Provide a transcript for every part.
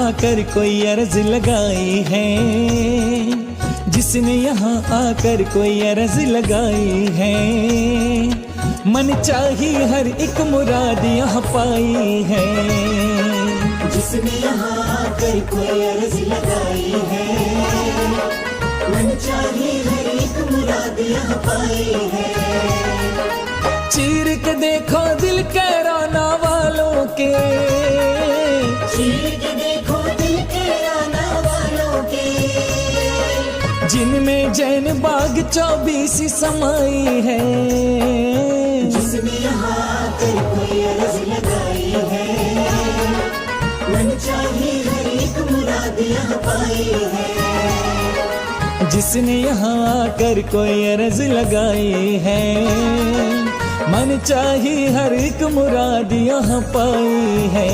आकर कोई अर्ज लगाई है, जिसने यहाँ आकर कोई अर्ज लगाई है, मन चाही हर एक मुराद यहाँ पाई है। जिसने यहाँ आकर कोई अर्ज लगाई है, मन चाही हर एक मुराद यहाँ पाई है। चीर के देखो दिल कैराना वालों के, चीर के देखो दिल कैराना वालों के, जिनमें जैन बाग 24 समाई है। जिसने यहाँ आकर कोई अर्ज लगाई है, मन चाही हर एक मुराद यहाँ पाई है। जिसने यहाँ आकर कोई अर्ज लगाई है, मन चाही हर एक मुराद यहाँ पाई है।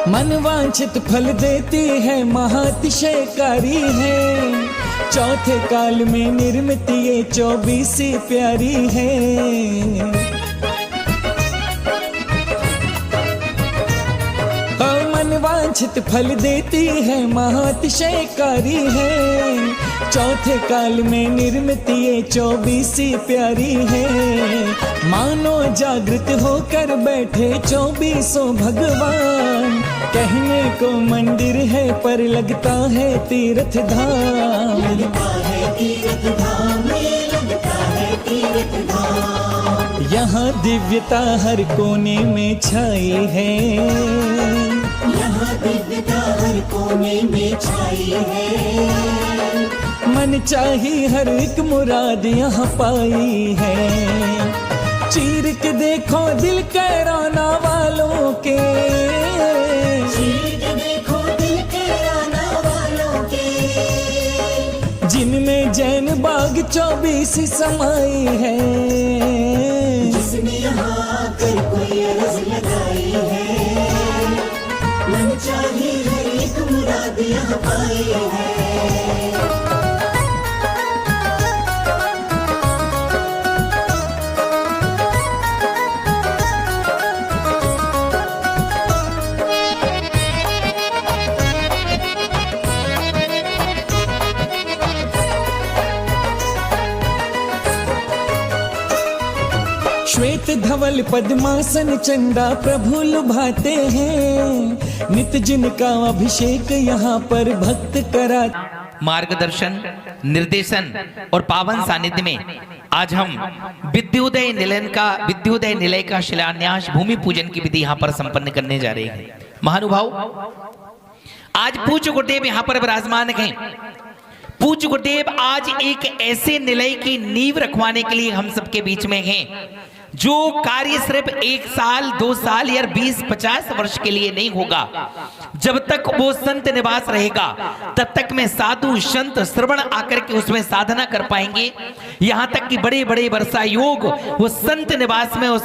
मन वांछित फल देती है, महातिशयकारी है, चौथे काल में निर्मित ये 24 प्यारी है। मन वांछित फल देती है, महातिशयकारी है, चौथे काल में निर्मित ये 24 प्यारी है। मानो जागृत होकर बैठे 24 भगवान, कहने को मंदिर है पर लगता है तीर्थ धाम। लगता है तीर्थ धाम, लगता है तीर्थ धाम। यहाँ दिव्यता हर कोने में छाई है, यहाँ दिव्यता हर कोने में छाई है। मन चाही हर एक मुराद यहाँ पाई है। चीर के देखो दिल कैराना वालों के, चीर के देखो दिल कैराना वालों के, जिनमें जैन बाग 24 समाई है। जिसने यहाँ आकर कोई अर्ज लगाई है, मन चाही हर एक मुराद यहाँ पाई है। श्वेत धवल पद्मासन चंदा प्रभु लुभाते हैं, नित जिनका अभिषेक यहाँ पर भक्त करा। मार्गदर्शन, निर्देशन और पावन सानिध्य में आज हम विद्योदय निलय का शिलान्यास भूमि पूजन की विधि यहाँ पर संपन्न करने जा रहे हैं। महानुभाव, आज पूज्य गुरुदेव यहाँ पर विराजमान हैं। पूज्य गुरुदेव आज एक ऐसे निलय की नींव रखवाने के लिए हम सबके बीच में हैं, जो कार्य सिर्फ 1 साल 2 साल या 20-50 वर्ष के लिए नहीं होगा। जब तक वो संत निवास रहेगा तब तक में साधु संत श्रवण आकर के उसमें साधना कर पाएंगे। यहाँ तक कि बड़े बड़े वर्षा योग वो संत निवास में, उस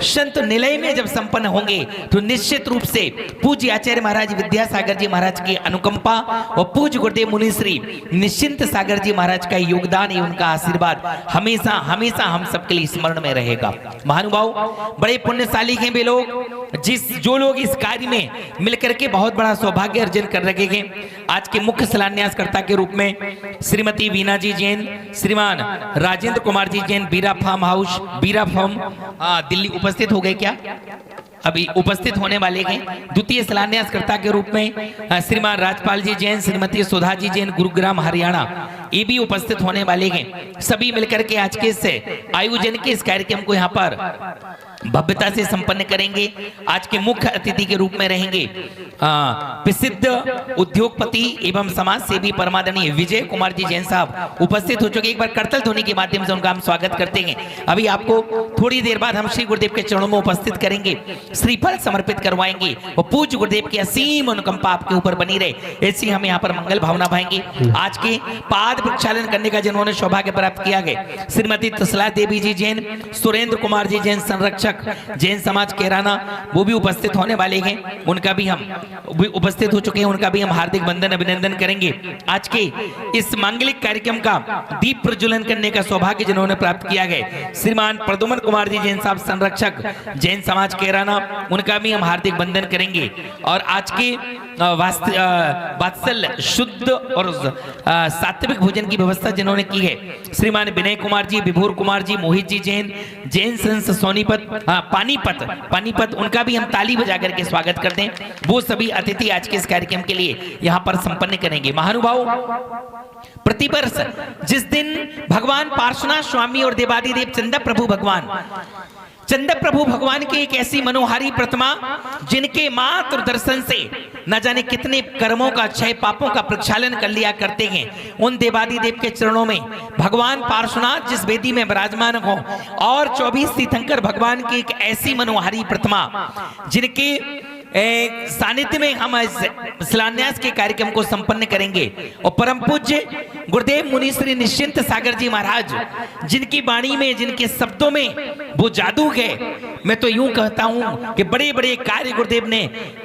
संत निलय में जब संपन्न होंगे तो निश्चित रूप से पूज्य आचार्य महाराज विद्यासागर जी महाराज की अनुकंपा और पूज्य गुरुदेव मुनि श्री निश्चिंत सागर जी महाराज का योगदान एवं उनका आशीर्वाद हमेशा हमेशा हम सबके लिए स्मरण में रहेगा। महानुभाव, बड़े पुण्यशाली हैं वे लोग, जो लोग इस कार्य में मिलकर के बहुत बड़ा सौभाग्य अर्जन कर रहे हैं। आज के मुख्य शिलान्यासकर्ता के रूप में श्रीमती वीना जी जैन, श्रीमान राजेंद्र कुमार जी जैन, बीरा फार्म हाउस, बीरा फार्म दिल्ली उपस्थित हो गए क्या? अभी उपस्थित होने वाले हैं। द्वितीय शिलान्यासकर्ता के रूप में श्रीमान राजपाल जी जैन, श्रीमती सुधा जी जैन, गुरुग्राम हरियाणा, ये भी उपस्थित होने वाले हैं। सभी मिलकर के आज के इस आयोजन के इस कार्यक्रम को यहाँ पर भव्यता से संपन्न करेंगे। आज के मुख्य अतिथि के रूप में रहेंगे प्रसिद्ध उद्योगपति एवं समाज सेवी परमादरणीय विजय कुमार जी जैन साहब उपस्थित हो चुके। एक बार करतल ध्वनि के माध्यम से उनका हम स्वागत करते हैं। अभी आपको थोड़ी देर बाद हम श्री गुरुदेव के चरणों में उपस्थित करेंगे, श्रीफल समर्पित करवाएंगे और पूज्य गुरुदेव की असीम अनुकंपा आपके ऊपर बनी रहे, ऐसी हम यहाँ पर मंगल भावना भाएंगे। आज के पाद प्रक्षालन करने का जिन्होंने सौभाग्य प्राप्त किया है, श्रीमती तसला देवी जी जैन, सुरेंद्र कुमार जी जैन संरक्षक, संरक्षक जैन समाज कैराना वो भी उपस्थित होने वाले हैं, उनका भी हम उपस्थित हो चुके हैं, उनका भी हम हार्दिक वंदन अभिनंदन करेंगे। आज के इस मांगलिक कार्यक्रम का दीप प्रज्वलन करने का सौभाग्य जिन्होंने प्राप्त किया है श्रीमान प्रद्युमन कुमार जी जैन साहब संरक्षक जैन समाज कैराना, उनका भी हम हार्दिक वंदन करेंगे। और आज के वात्सल्य शुद्ध और सात्विक भोजन की व्यवस्था जिन्होंने की है श्रीमान विनय कुमार जी, विभूर कुमार जी, मोहित जी जैन, जैन संस सोनीपत पानीपत, उनका भी हम ताली बजा करके स्वागत करते हैं। वो सभी अतिथि आज के इस कार्यक्रम के लिए यहाँ पर संपन्न करेंगे। महानुभाव, प्रतिवर्ष जिस दिन भगवान पार्श्वनाथ स्वामी और देवादिदेव चंदा प्रभु भगवान की एक ऐसी मनोहारी प्रतिमा जिनके मात्र दर्शन से न जाने कितने कर्मों का क्षय, पापों का प्रक्षालन कर लिया करते हैं, उन देवादिदेव के चरणों में भगवान पार्श्वनाथ जिस वेदी में विराजमान हो और 24 तीर्थंकर भगवान की एक ऐसी मनोहारी प्रतिमा जिनके सानिध्य में हम शिलान्यास के कार्यक्रम को संपन्न करेंगे। और परम पूज्य गुरुदेव मुनि श्री निश्चिंत सागर जी महाराज जिनकी वाणी में, जिनके शब्दों में वो जादू है, मैं तो यूं कहता हूं कि बड़े बड़े कार्य गुरुदेव ने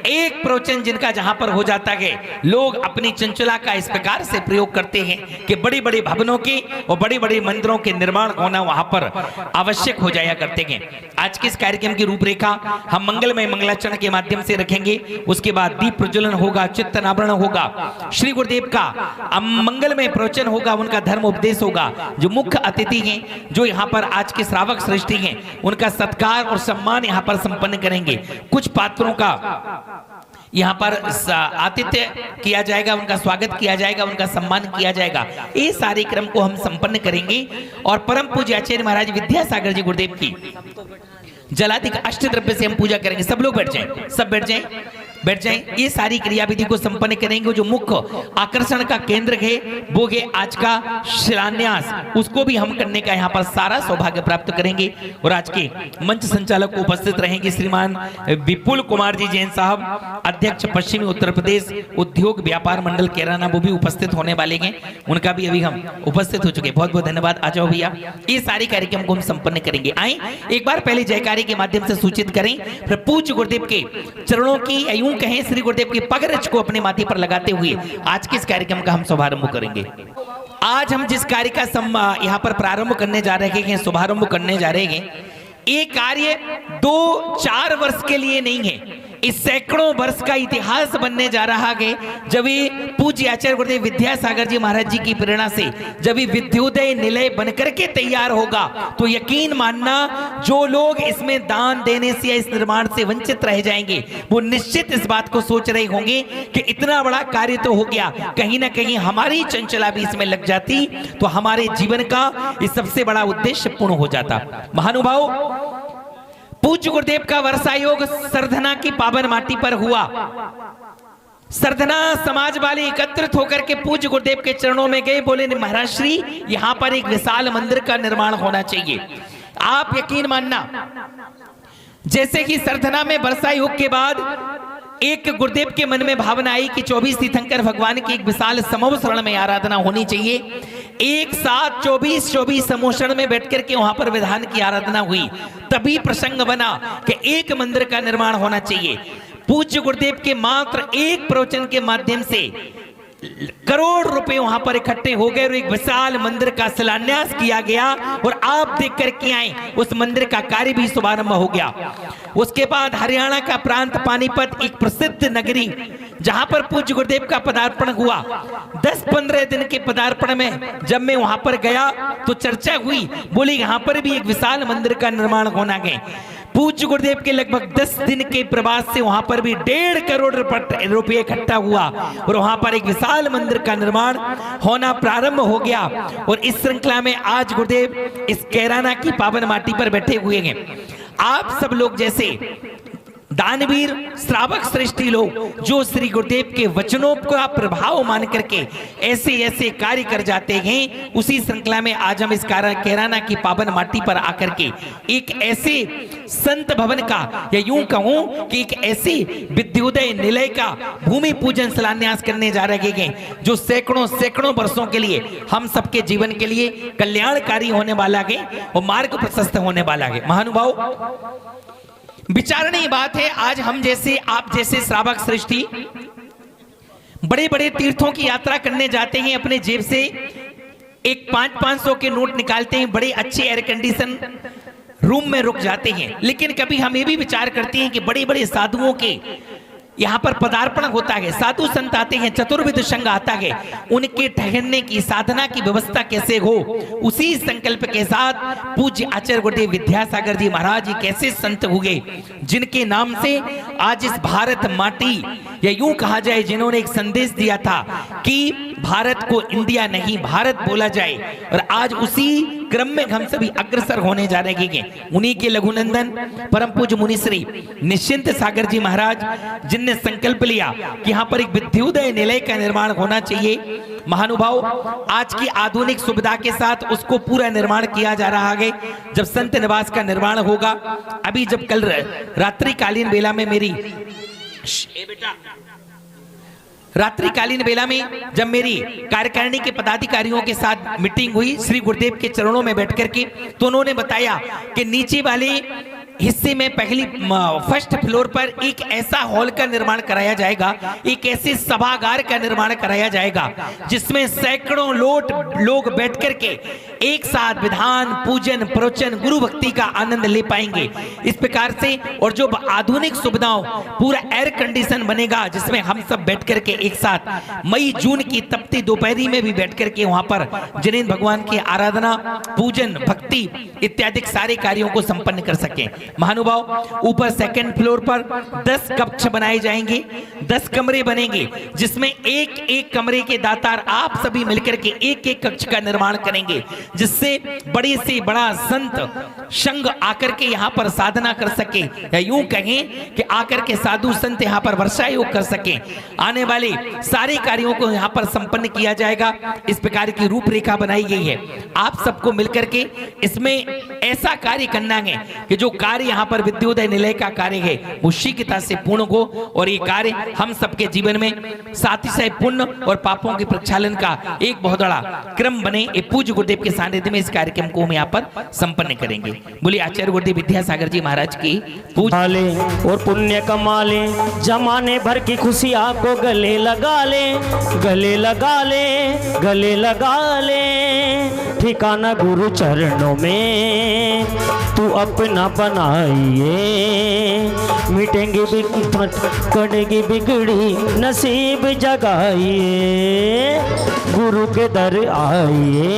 एक प्रवचन जिनका जहां पर हो जाता है, लोग अपनी चंचला का इस प्रकार से प्रयोग करते हैं कि बड़े बड़े भवनों के और बड़े बड़े मंदिरों के निर्माण होना वहां पर आवश्यक हो जाया करते हैं। आज के इस कार्यक्रम की रूपरेखा हम मंगलमय मंगलाचरण के माध्यम से रखेंगे, उसके बाद दीप प्रज्वलन होगा, चित्तनावरण होगा, श्री गुरुदेव का मंगलमय प्रवचन होगा, उनका धर्म उपदेश होगा। जो मुख्य अतिथि हैं, जो यहाँ पर आज के श्रावक श्रेष्ठी हैं, उनका सत्कार और सम्मान यहाँ पर संपन्न करेंगे। कुछ पात्रों का यहाँ पर आतिथ्य किया जाएगा, उनका स्वागत किया जाएगा, उनका सम्मान किया जाएगा। इस सारे क्रम को हम संपन्न करेंगे और परम पूज्य आचार्य महाराज विद्यासागर जी गुरुदेव की जलाधिक अष्टद्रव्य से हम पूजा करेंगे। सब लोग बैठ जाएं, सब बैठ जाएं, बैठ जाएं। ये सारी क्रियाविधि को संपन्न करेंगे। जो मुख्य आकर्षण का केंद्र है वो है आज का शिलान्यास, उसको भी हम करने का यहाँ पर सारा सौभाग्य प्राप्त करेंगे। और आज के मंच संचालक को उपस्थित रहेंगे श्रीमान विपुल कुमार जी जैन साहब, अध्यक्ष पश्चिमी उत्तर प्रदेश उद्योग व्यापार मंडल कैराना, वो भी उपस्थित होने वाले हैं, उनका भी अभी हम उपस्थित हो चुके। बहुत बहुत धन्यवाद। आ जाओ भैया, ये सारी कार्यक्रम को हम संपन्न करेंगे। आए एक बार पहले जयकारी के माध्यम से सूचित करें, फिर पूज्य गुरुदेव के चरणों की यूं कहें श्री गुरुदेव की पगरच को अपने माथे पर लगाते हुए आज के इस कार्यक्रम का हम शुभारंभ करेंगे। आज हम जिस कार्य का यहाँ पर प्रारंभ करने जा रहे हैं, शुभारंभ करने जा रहे हैं, ये कार्य 2-4 वर्ष के लिए नहीं है, इस सैकड़ों वर्ष का इतिहास बनने जा रहा है। जब ये पूज्य आचार्य गुरुदेव विद्यासागर जी महाराज जी की प्रेरणा से जब ये विद्योदय निलय बनकर के तैयार होगा, तो यकीन मानना जो लोग इसमें दान देने से या इस निर्माण से वंचित रह जाएंगे, वो निश्चित इस बात को सोच रहे होंगे कि इतना बड़ा कार्य तो हो गया, कहीं ना कहीं हमारी चंचला भी इसमें लग जाती तो हमारे जीवन का ये सबसे बड़ा उद्देश्य पूर्ण हो जाता। महानुभाव, पूज्य गुरुदेव का वर्षा योग सरधना की पावन माटी पर हुआ। सरधना समाज वाले एकत्रित होकर के पूज्य गुरुदेव के चरणों में गए, बोले महाराज श्री यहाँ पर एक विशाल मंदिर का निर्माण होना चाहिए। आप यकीन मानना, जैसे कि सरधना में वर्षा योग के बाद एक गुरुदेव के मन में भावना आई कि 24 तीर्थंकर भगवान की एक विशाल समूह शरण में आराधना होनी चाहिए। एक साथ 24 समूह शरण में बैठ करके वहां पर विधान की आराधना हुई। तभी प्रसंग बना कि एक मंदिर का निर्माण होना चाहिए। पूज्य गुरुदेव के मात्र एक प्रवचन के माध्यम से करोड़ रुपए वहां पर इकट्ठे हो गए और एक विशाल मंदिर का शिलान्यास किया गया। और आप देख करके आए, उस मंदिर का कार्य भी शुभारंभ हो गया। उसके बाद हरियाणा का प्रांत पानीपत, एक प्रसिद्ध नगरी जहां पर पूज्य गुरुदेव का पदार्पण हुआ। 10-15 दिन के पदार्पण में जब मैं वहां पर गया तो चर्चा हुई, बोली यहाँ पर भी एक विशाल मंदिर का निर्माण होना है। पूज्य गुरुदेव के लगभग 10 दिन के प्रवास से वहां पर भी 1.5 करोड़ रुपए इकट्ठा हुआ और वहां पर एक विशाल मंदिर का निर्माण होना प्रारंभ हो गया। और इस श्रृंखला में आज गुरुदेव इस कैराना की पावन माटी पर बैठे हुए हैं। आप सब लोग जैसे दानवीर श्रावक श्रेष्ठी लोग जो श्री गुरुदेव के वचनों का प्रभाव मान करके ऐसे ऐसे कार्य कर जाते हैं, उसी श्रृंखला में आज हम इस कैराना की पावन माटी पर आकर के एक ऐसे संत भवन का, या यूं कहूं कि एक ऐसे विद्योदय निलय का भूमि पूजन शिलान्यास करने जा रहे हैं जो सैकड़ों सैकड़ों वर्षों के लिए हम सबके जीवन के लिए कल्याणकारी होने वाला है और मार्ग प्रशस्त होने वाला है। महानुभाव, विचारणीय बात है, आज हम जैसे आप जैसे श्रावक सृष्टि बड़े बड़े तीर्थों की यात्रा करने जाते हैं, अपने जेब से एक 500-500 के नोट निकालते हैं, बड़े अच्छे एयर कंडीशन रूम में रुक जाते हैं, लेकिन कभी हम ये भी विचार करते हैं कि बड़े बड़े साधुओं के यहाँ पर पदार्पण होता है, साधु संत आते हैं, चतुर्विध संघ आता है, उनके ठहरने की साधना की व्यवस्था कैसे हो, उसी संकल्प के साथ पूज्य आचार्य गुरुदेव विद्यासागर जी महाराज जी कैसे संत हुए जिनके नाम से आज इस भारत माटी, या यूं कहा जाए जिन्होंने एक संदेश दिया था कि भारत को इंडिया नहीं भारत बोला जाए, और आज उसी क्रम में हम सभी अग्रसर होने जा रहे हैं। उन्हीं के लघुनंदन परम पूज्य मुनिश्री निश्चिंत सागर जी महाराज जिनने संकल्प लिया कि यहाँ पर एक विद्योदय निलय का निर्माण होना चाहिए। महानुभाव, आज की आधुनिक सुविधा के साथ उसको पूरा निर्माण किया जा रहा है। जब संत निवास का निर्माण होगा, अभी जब कल रात्रिकालीन बेला में मेरी रात्रिकालीन बेला में जब मेरी कार्यकारिणी के पदाधिकारियों के साथ मीटिंग हुई श्री गुरुदेव के चरणों में बैठ करके, तो उन्होंने बताया कि नीचे वाले हिस्से में फर्स्ट फ्लोर पर एक ऐसा हॉल का निर्माण कराया जाएगा, एक ऐसे सभागार का निर्माण कराया जाएगा जिसमें सैकड़ों लोग बैठ करके एक साथ विधान पूजन प्रवचन गुरु भक्ति का आनंद ले पाएंगे। इस प्रकार से, और जो आधुनिक सुविधाओं पूरा एयर कंडीशन बनेगा जिसमें हम सब बैठ करके एक साथ मई जून की तपती दोपहरी में भी बैठ करके वहां पर जिनेंद्र भगवान की आराधना पूजन भक्ति इत्यादि सारे कार्यों को संपन्न कर सकें। महानुभाव, ऊपर सेकंड फ्लोर पर 10 कक्ष बनाए जाएंगे, 10 कमरे बनेंगे जिसमें एक एक कमरे के दातार आप सभी मिलकर के एक एक कक्ष का निर्माण करेंगे, जिससे बड़े से बड़ा संत संघ आकर के यहाँ पर साधना कर सके, या यूं कहें कि आकर के साधु संत यहाँ पर वर्षा योग कर सके। आने वाले सारे कार्यों को यहाँ पर संपन्न किया जाएगा। इस प्रकार की रूपरेखा बनाई गई है। आप सबको मिलकर के इसमें ऐसा कार्य करना है कि जो कार्य यहाँ पर विद्योदय निलय का कार्य है वो शीघ्रता से पूर्ण हो, और ये कार्य हम सबके जीवन में सातिशय पुण्य और पापों के प्रक्षालन का एक बहुत बड़ा क्रम बने। ये पूज्य गुरुदेव के सानिध्य में इस कार्यक्रम को हम यहाँ पर संपन्न करेंगे। बोलिए आचार्य गुरुदेव विद्यासागर जी महाराज की पूजा ले और पुण्य कमा ले, जमाने भर की खुशी आपको गले लगा ले, गले लगा ले, गले लगा ले। ठिकाना गुरु चरणों में तू अपना बनाइए, मिटेंगे कटेगी बिगड़ी नसीब जगाइए। गुरु के दर आइए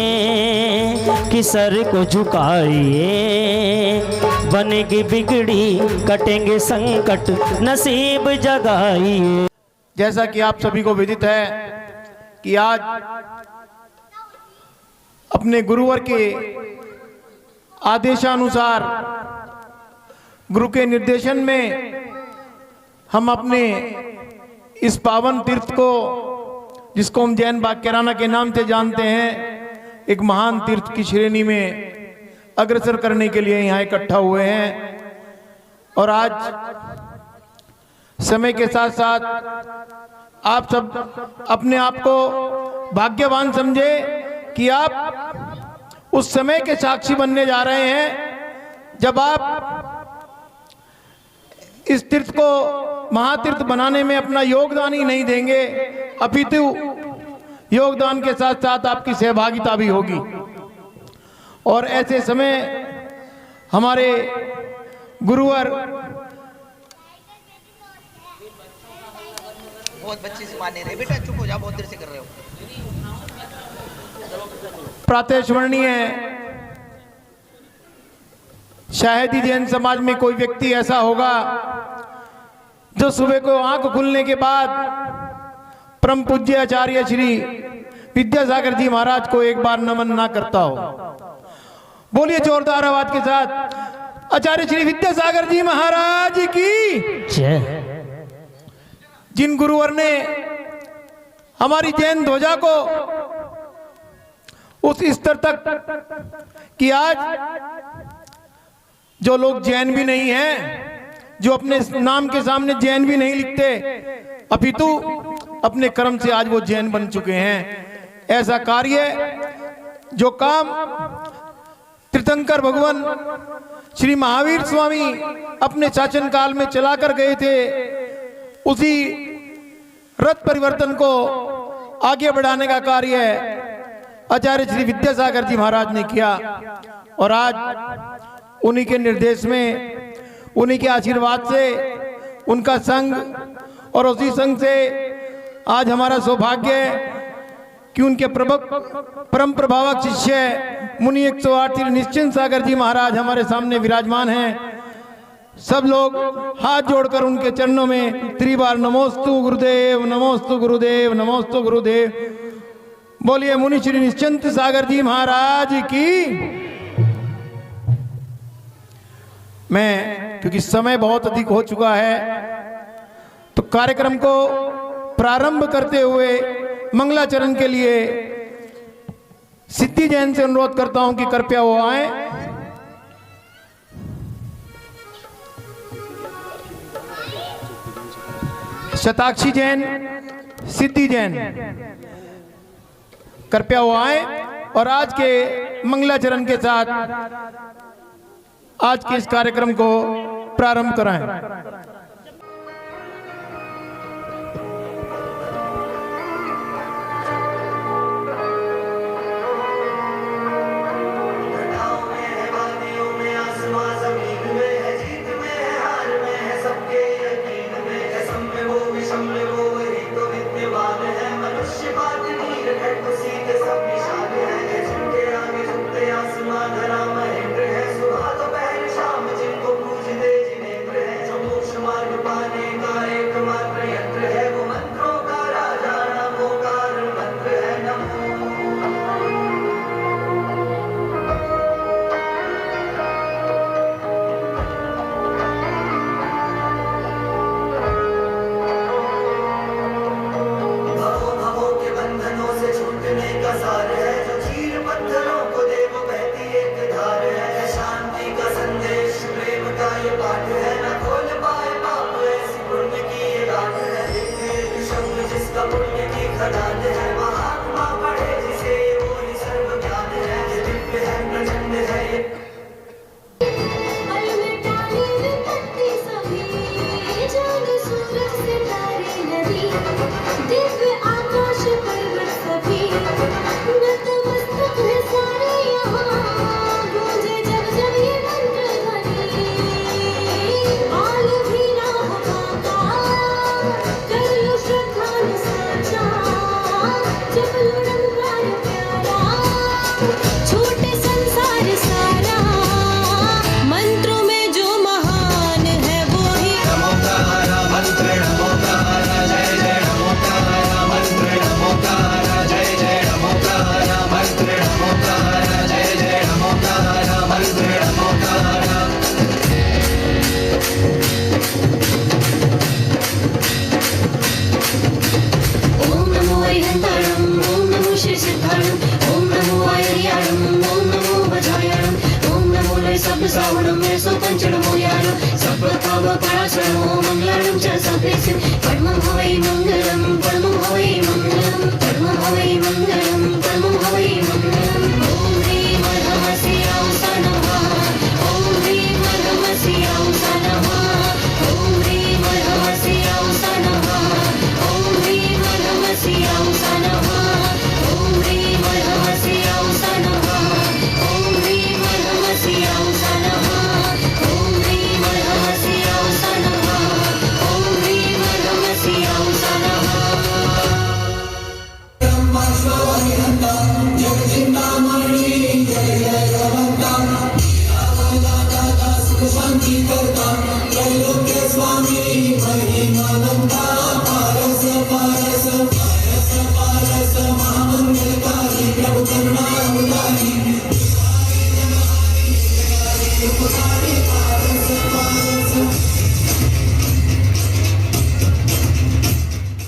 कि सर को झुकाइए, बनेगी बिगड़ी कटेंगे संकट नसीब जगाइए। जैसा कि आप सभी को विदित है कि आज अपने गुरुवर के आदेशानुसार गुरु के निर्देशन में हम अपने इस पावन तीर्थ को, जिसको हम जैन बाग कैराना के नाम से जानते हैं, एक महान तीर्थ की श्रेणी में अग्रसर करने के लिए यहाँ इकट्ठा हुए हैं। और आज समय के साथ साथ आप सब अपने आप को भाग्यवान समझे कि आप उस समय के साक्षी बनने जा रहे हैं जब आप इस तीर्थ को महातीर्थ बनाने में अपना योगदान ही नहीं देंगे, अपितु योगदान के साथ साथ आपकी सहभागिता भी होगी। और ऐसे समय हमारे गुरुवर बहुत बच्चे से माने रहे, बेटा चुप हो जाओ, बहुत देर से कर रहे हो। प्रातः स्मरणीय शायद ही जैन समाज में कोई व्यक्ति ऐसा होगा जो सुबह को आंख खुलने के बाद परम पूज्य आचार्य श्री विद्यासागर जी महाराज को एक बार नमन ना करता हो। बोलिए जोरदार आवाज के साथ आचार्य श्री विद्यासागर जी महाराज की जय। जिन गुरुवर ने हमारी जैन ध्वजा को उस स्तर तक कि आज जो लोग जैन भी नहीं हैं, जो अपने नाम के सामने जैन भी नहीं लिखते, अपितु अपने कर्म से आज वो जैन बन चुके हैं। ऐसा कार्य जो काम तीर्थंकर भगवान श्री महावीर स्वामी अपने शासन काल में चला कर गए थे, उसी रथ परिवर्तन को आगे बढ़ाने का कार्य आचार्य श्री विद्यासागर जी महाराज ने किया। और आज उन्हीं के निर्देश में, उन्हीं के आशीर्वाद से, उनका संग और उसी संग से आज हमारा सौभाग्य है कि उनके परम प्रभावक शिष्य मुनि 108 श्री निश्चिंत सागर जी महाराज हमारे सामने विराजमान हैं। सब लोग हाथ जोड़कर उनके चरणों में त्रिबार नमोस्तु गुरुदेव, नमोस्तु गुरुदेव, नमोस्तु गुरुदेव बोलिए। मुनि श्री निश्चिंत सागर जी महाराज की। मैं क्योंकि समय बहुत अधिक हो चुका है तो कार्यक्रम को प्रारंभ करते हुए मंगलाचरण के लिए सिद्धि जैन से अनुरोध करता हूं कि कृपया वो आए। शताक्षी जैन, सिद्धि जैन, कृपया वो आए और आज के मंगलाचरण के साथ आज के इस कार्यक्रम को प्रारंभ कराएं। Om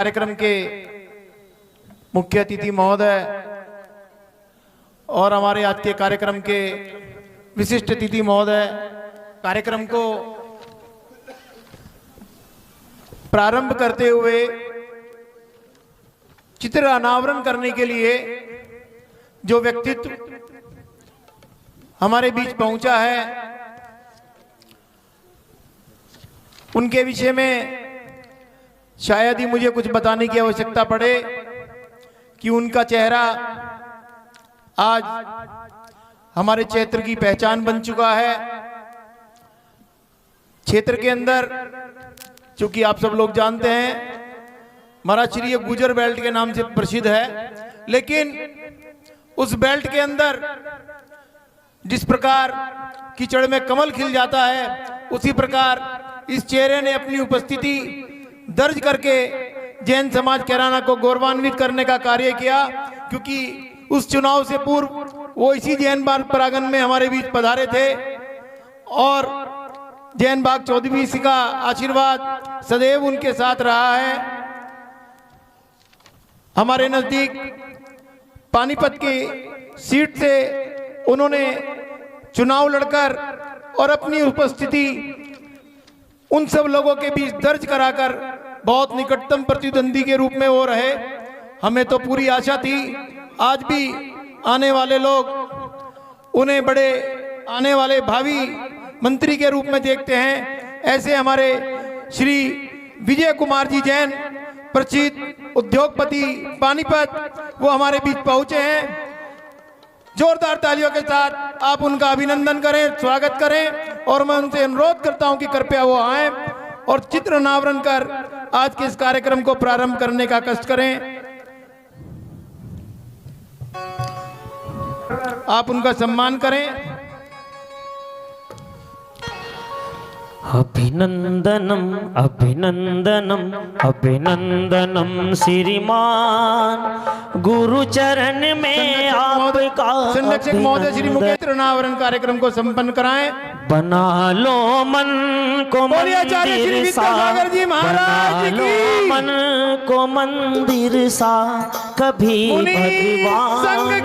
कार्यक्रम के मुख्य अतिथि महोदय और हमारे आज के कार्यक्रम के विशिष्ट अतिथि महोदय, कार्यक्रम को प्रारंभ करते हुए चित्र अनावरण करने के लिए जो व्यक्तित्व हमारे बीच पहुंचा है, उनके विषय में शायद ही मुझे कुछ बताने की आवश्यकता पड़े कि उनका चेहरा आज हमारे क्षेत्र की पहचान बन चुका है। क्षेत्र के अंदर, चूंकि आप सब लोग जानते हैं, महाराष्ट्रीय गुजर बेल्ट के नाम से प्रसिद्ध है, लेकिन उस बेल्ट के अंदर जिस प्रकार कीचड़ में कमल खिल जाता है, उसी प्रकार इस चेहरे ने अपनी उपस्थिति दर्ज करके जैन समाज कैराना को गौरवान्वित करने का कार्य किया, क्योंकि उस चुनाव से पूर्व वो इसी जैन बाग प्रांगण में हमारे बीच पधारे थे और जैन बाग 14वीं का आशीर्वाद सदैव उनके साथ रहा है। हमारे नजदीक पानीपत की सीट से उन्होंने चुनाव लड़कर और अपनी उपस्थिति उन सब लोगों के बीच दर्ज कराकर बहुत निकटतम प्रतिद्वंदी के रूप में वो रहे। हमें तो पूरी आशा थी, आज भी आने वाले लोग उन्हें बड़े आने वाले भावी मंत्री के रूप में देखते हैं। ऐसे हमारे श्री विजय कुमार जी जैन, प्रसिद्ध उद्योगपति पानीपत, वो हमारे बीच पहुंचे हैं। जोरदार तालियों के साथ आप उनका अभिनंदन करें, स्वागत करें और मैं उनसे अनुरोध करता हूं कि कृपया वो आए और चित्र अनावरण कर आज के इस कार्यक्रम को प्रारंभ करने का कष्ट करें। आप उनका सम्मान करें। अभिनंदनम अभिनंदनम अभिनंदनम श्रीमान, गुरु चरण में आपका संरक्षक महोदय श्री मुकेश अनावरण कार्यक्रम को संपन्न कराएं। बना लो मन को मंदिर सा, बना लो मन को मंदिर सा, कभी भगवान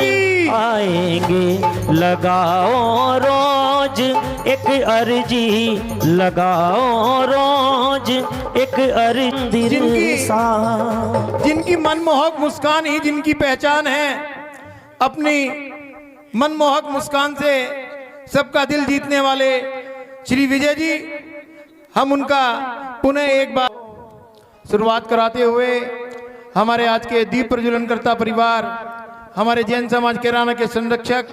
आएंगे। लगाओ रोज एक अर्जी, लगाओ रोज एक अर्जी सा। जिनकी मनमोहक मुस्कान ही जिनकी पहचान है, अपनी मनमोहक मुस्कान से सबका दिल जीतने वाले श्री विजय जी, हम उनका पुनः एक बार शुरुआत कराते हुए हमारे आज के दीप प्रज्वलनकर्ता परिवार, हमारे जैन समाज कैराना के संरक्षक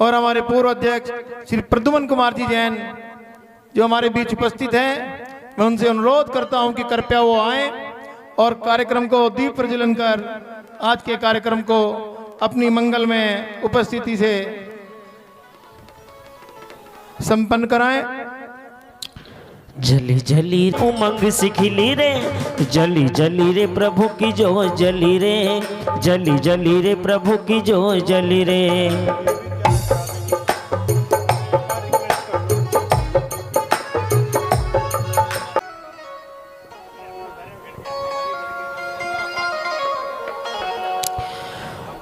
और हमारे पूर्व अध्यक्ष श्री प्रद्युमन कुमार जी जैन जो हमारे बीच उपस्थित हैं, मैं उनसे अनुरोध करता हूं कि कृपया वो आए और कार्यक्रम को दीप प्रज्वलन कर आज के कार्यक्रम को अपनी मंगल में उपस्थिति से संपन्न कराएं। जली जली उमंग सिखिली रे, जली जली रे प्रभु की जो जली रे, जली जली रे प्रभु की जो जली रे।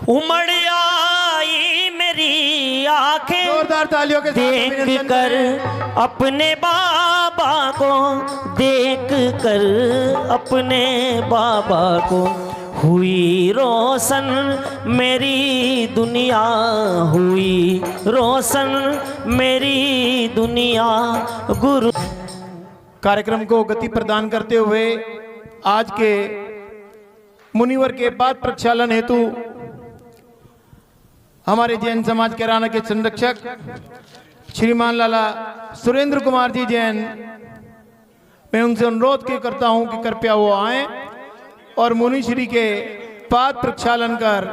उमड़ आई मेरी आंखें, जोरदार तालियों के साथ देख कर अपने बाबा को, देख कर अपने बाबा को, हुई रोशन मेरी दुनिया, हुई रोशन मेरी दुनिया। गुरु कार्यक्रम को गति प्रदान करते हुए आज के मुनिवर के बाद प्रक्षालन हेतु हमारे जैन समाज कैराना के संरक्षक श्रीमान लाला सुरेंद्र कुमार जी जैन, मैं उनसे अनुरोध करता हूं कि कृपया वो आए और मुनि श्री के पाद प्रक्षालन कर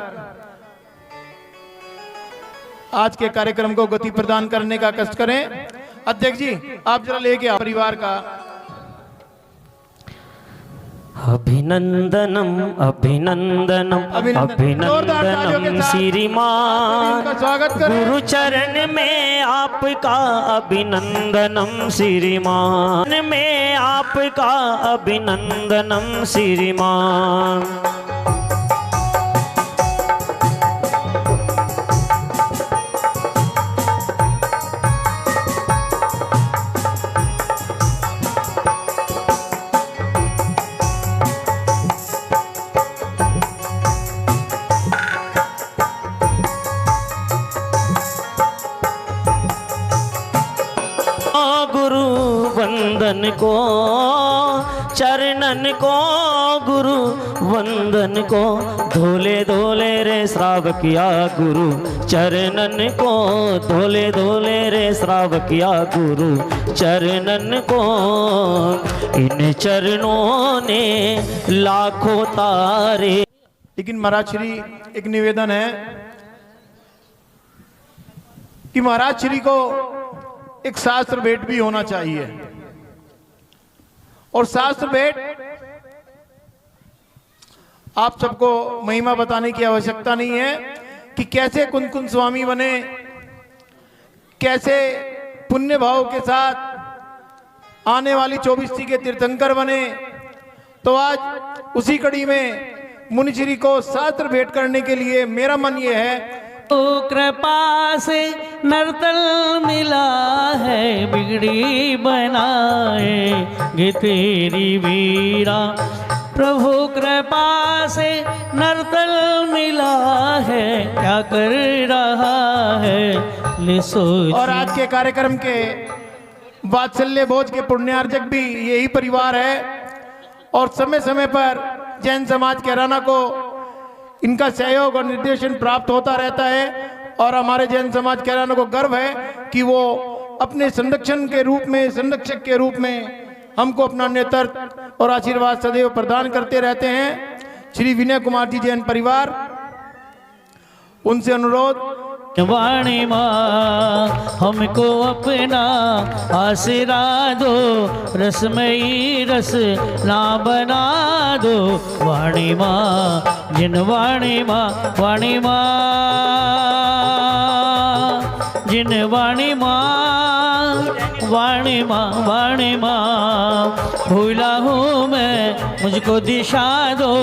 आज के कार्यक्रम को गति प्रदान करने का कष्ट करें। अध्यक्ष जी, आप जरा लेके आओ परिवार का। अभिनंदनम अभिनंदनम जोरदार तालियों के अभिनंदनम साथ श्रीमान, इनका स्वागत करें। गुरु चरण में आपका अभिनंदनम श्रीमान, में आपका अभिनंदनम श्रीमान। गुरु वंदन को चरणन को, गुरु वंदन को धोले धोले रे श्रावकिया, गुरु चरणन को धोले धोले रे श्रावकिया, गुरु चरणन को। इन चरणों ने लाखों तारे। लेकिन महाराज श्री एक निवेदन है कि महाराज श्री को एक शास्त्र भेंट भी होना चाहिए, और शास्त्र भेंट आप सबको महिमा बताने की आवश्यकता नहीं है कि कैसे कुंकुम स्वामी बने, कैसे पुण्य भाव के साथ आने वाली 24वीं के तीर्थंकर बने। तो आज उसी कड़ी में मुनिश्री को शास्त्र भेंट करने के लिए मेरा मन ये है, तो कृपा से नर्तल मिला है, बिगड़ी बनाएंगे तेरी वीरा। प्रभु कृपा से नर्तल मिला है, क्या कर रहा है ले सोच। और आज के कार्यक्रम के वात्सल्य भोज के पुण्यार्जक भी यही परिवार है, और समय समय पर जैन समाज कैराना को इनका सहयोग और निर्देशन प्राप्त होता रहता है। और हमारे जैन समाज कैराना को गर्व है कि वो अपने संरक्षण के रूप में, संरक्षक के रूप में हमको अपना नेतृत्व और आशीर्वाद सदैव प्रदान करते रहते हैं। श्री विनय कुमार जी जैन परिवार, उनसे अनुरोध, वाणी माँ हमको अपना आसरा दो, रसमयी रस ना बना दो। वाणी माँ जिन वाणी माँ, वाणी माँ जिन वाणी माँ, वाणी माँ, वाणी माँ। भूला हूँ मैं मुझको दिशा दो,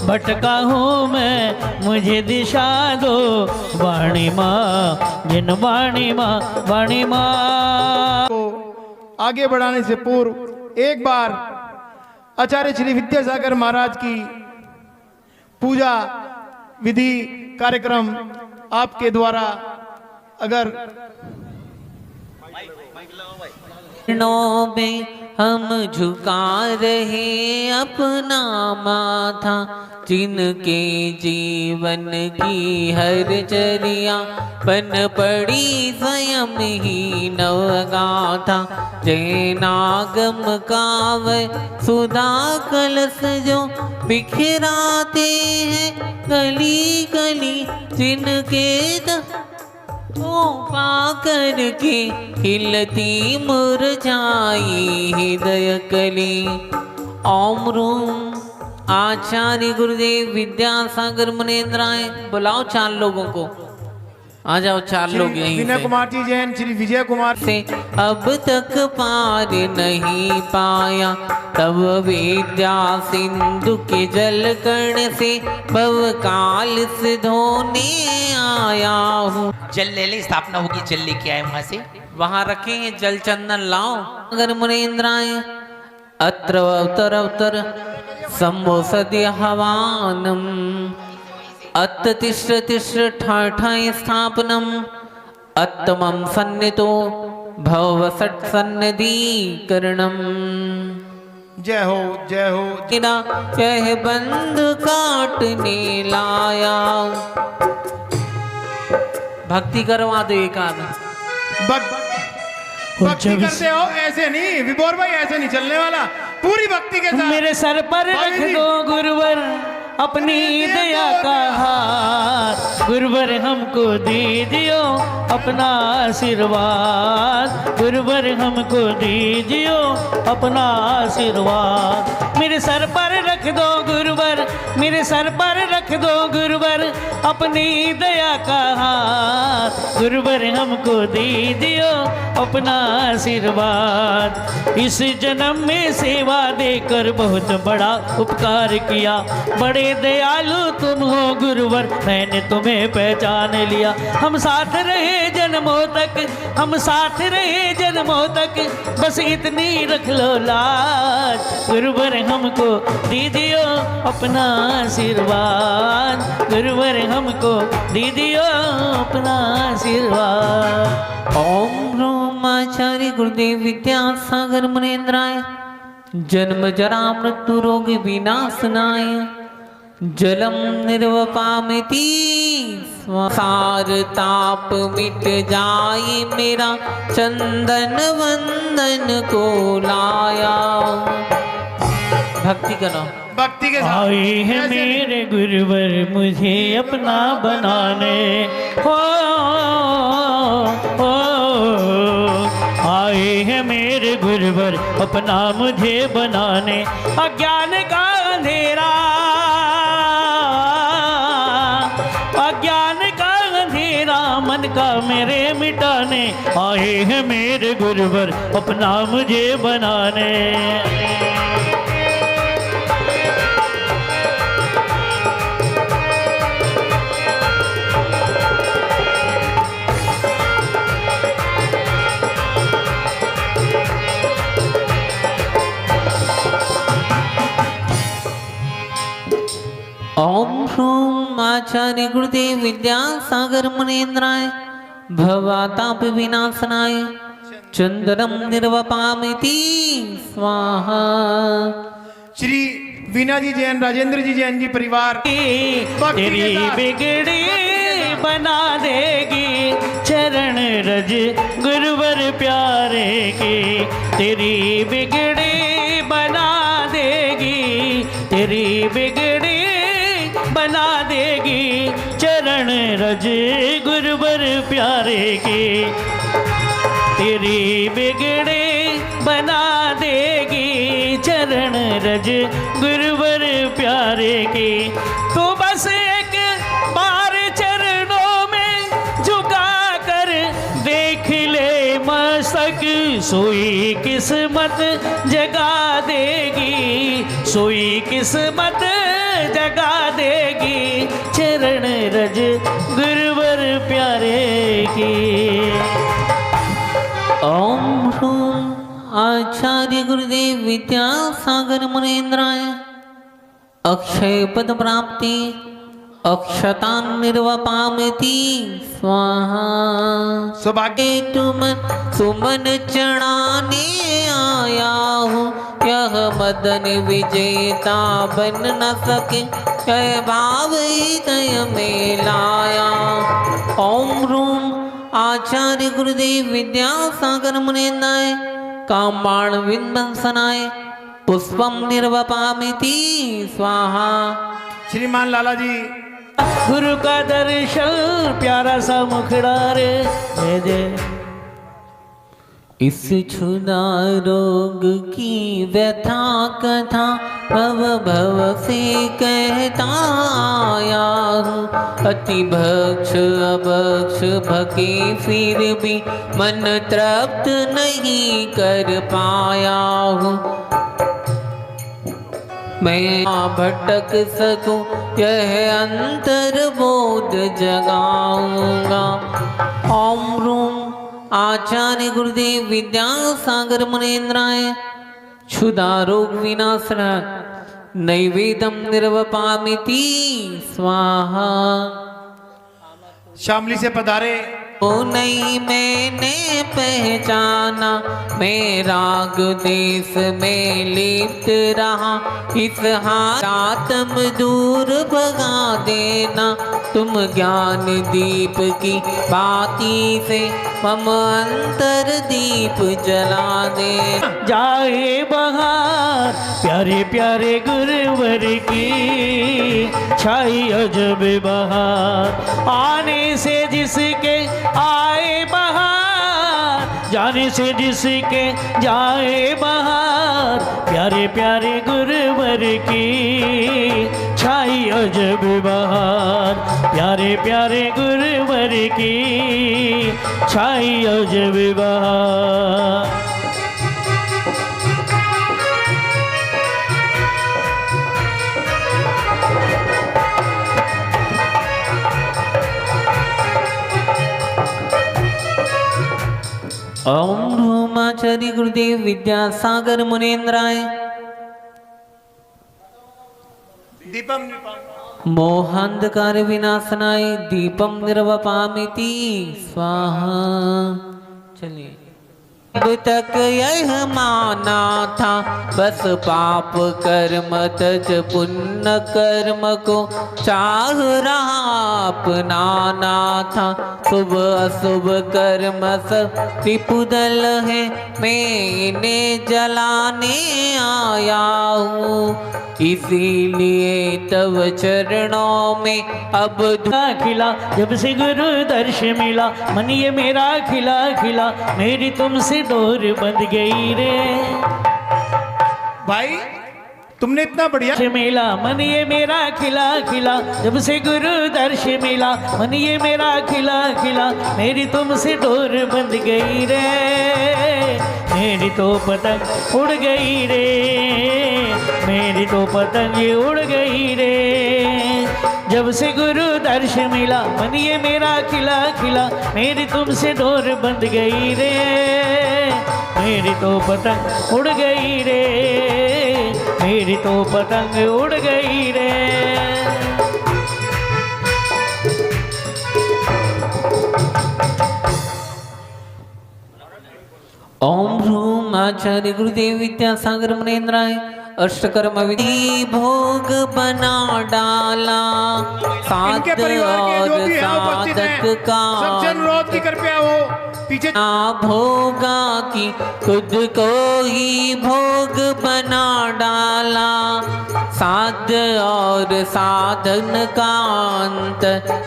भटका हूँ मैं मुझे दिशा दो। वाणी माँ जिन वाणी माँ, वाणी माँ। को आगे बढ़ाने से पूर्व एक बार आचार्य श्री विद्यासागर महाराज की पूजा विधि कार्यक्रम आपके द्वारा अगर चरणों में हम झुका रहे अपना माथा, जिनके जीवन की हर चर्या बन पड़ी स्वयं ही नवगाथा। जैनागम काव सुधा कलश जो बिखराते हैं गली गली, जिनके तो पाकर के खिलती मुरझाई हृदय कली। ओम रूम आचार्य गुरुदेव विद्यासागर मुनेन्द्राय। बुलाओ 4 लोगों को, आ जाओ 4 लोग यहीं विनय से। कुमार जी जैन, श्री विजय कुमार से अब तक पार नहीं पाया, तब विद्या सिंधु के जल कण से भव काल से धोने आया हूँ। जल ले ले, स्थापना होगी, जल लेके आए वहां से। वहां रखेंगे जल चंदन लाओ। अगर मुनेन्द्राय अत्र अवतर अवतर संबोसद्य हवानम, अत्त तिष्ठ तिष्ठ ठाठाय स्थापनम, अत्तमं सन्नितो भवसट सन्नदीकरणम। जय हो, जय हो। तेरा यह बंध काटने लाया। भक्ति करवा दो एक आधा। भक्ति करते हो, ऐसे नहीं विभोर भाई, ऐसे नहीं चलने वाला। पूरी भक्ति के साथ मेरे सर पर रख दो गुरुवर अपनी दया का हाथ गुरुवर हमको दीजियो अपना आशीर्वाद गुरुवर हमको दीजियो अपना आशीर्वाद मेरे सर पर रख दो गुरुवर मेरे सर पर रख दो गुरुवर अपनी दया का हाथ गुरुवर हमको दीजियो अपना आशीर्वाद इस जन्म में सेवा देकर बहुत बड़ा उपकार किया बड़े दयालु तुम हो गुरुवर मैंने तुम्हें पहचान लिया हम साथ रहे जन्मों तक हम साथ रहे जन्मों तक बस इतनी रख लो लाज गुरुवर हमको दीजियो अपना आशीर्वाद गुरुवर हमको दीजियो अपना आशीर्वाद ओम ह्रूम आचार्य गुरुदेव विद्यासागर मुनीन्द्राय जन्म जरा मृत्यु रोग विनाशनाय जलम निर्वपामिति सार ताप मिट जाए मेरा चंदन वंदन को लाया भक्ति करो भक्ति के साथ आए हैं ऐसे नहीं। मेरे गुरुवर मुझे अपना बनाने हो आए हैं मेरे गुरुवर अपना मुझे बनाने अज्ञान का अंधेरा अज्ञान का अंधेरा मन का मेरे मिटाने आए हैं मेरे गुरुवर अपना मुझे बनाने ओम ह्रूम आचार्य गुरुदेव विद्यासागर मुनीन्द्राय भवताप विनाशनाय चंदनम निर्वपामिति स्वाहा श्री वीना जी जैन राजेंद्र जी जैन जी परिवार तेरी बिगड़ी बना देगी चरण रज गुरुवर प्यारे की तेरी बिगड़ी बना देगी तेरी बिगड़ी बना देगी चरण रज गुरुवर प्यारे की तेरी बिगड़े बना देगी चरण रज गुरुवर प्यारे की तो बस एक बार चरणों में झुका कर देख ले मस्तक सोई किस्मत जगा देगी सोई किस्मत जगा देगी चरण रज गुरुवर प्यारे की ओम ह्रूम आचार्य गुरुदेव विद्यासागर मुनीन्द्राय अक्षय पद प्राप्ति अक्षतान निर्वपामिति स्वाहा सौभाग्य तुम सुमन चढ़ाने आया हूँ यह मदन विजेता बन न सके यह भाव हृदय में लाया ओम ह्रूम आचार्य गुरुदेव विद्यासागर मुनीन्द्राय कामाण विन्वंसनाय पुष्पम निर्वपामिति स्वाहा श्रीमान लाला जी गुरु का दर्शन प्यारा सा मुखड़ा रे जय जय इस क्षुधा रोग की व्यथा कथा भव भव से कहता आया हूँ अति भक्ष अभक्ष भके फिर भी मन तृप्त नहीं कर पाया हूँ मैं भटक सकूं यह अंतर बोध जगाऊंगा ओम ह्रूम आचार्य गुरुदेव विद्यासागर मुनीन्द्राय क्षुधा रोग विनाशन नैवेदम निर्वपामिति स्वाहा शामली से पधारे ओ नहीं मैंने पहचाना मैं राग देश में लिप्त रहा इस आत्म दूर भगा देना तुम ज्ञान दीप की बाती से मम अंतर दीप जला दे जाए बहार प्यारे प्यारे गुरुवर गुरुवर की छाई अजब बहार। आने से जिसके आए बहार, जाने से जिसके जाए बहार, प्यारे प्यारे गुरुवर की छाई अजब बहार, प्यारे प्यारे गुरुवर की छाई अजब बहार। ओम ब्रह्मचारी गुरुदेव विद्यासागर मुनीन्द्राय दीपम मोहांधकार विनाशनाय दीपम निर्वपामिति स्वाहा। चलिए अब तक यह माना था बस पाप कर्म तज पुण्य कर्म को चाह रहा अपनाना था। शुभ अशुभ कर्म सब त्रिपुदल है, मैं इन्हें जलाने आया हूँ। इसीलिए तब चरणों में अब खिला, जब से गुरु दर्श मिला, मन ये मेरा खिला खिला, मेरी तुमसे डोर बंध गई रे। भाई तुमने इतना बढ़िया मिला, मन ये मेरा खिला खिला, जब से गुरु दर्श मिला, मन ये मेरा खिला खिला, मेरी तुमसे डोर बंध गई रे। मेरी तो पतंग उड़ गई रे, मेरी तो पतंग उड़ गई रे। जब से गुरु दर्श मिला, मन ये मेरा खिला खिला, मेरी तुमसे डोर बंध गई रे। मेरी तो पतंग उड़ गई रे, मेरी तो पतंग उड़ गई रे। ओम ह्रूम आचार्य गुरुदेव विद्यासागर मुनीन्द्राय अष्टकर्म विधि भोग बना डाला। इनके परिवार के जो भी हैं उपस्थित हैं, सब जन रोध की कृपया हो पीछे भोगा की खुद को ही भोग बना डाला। साध और साधन का अंत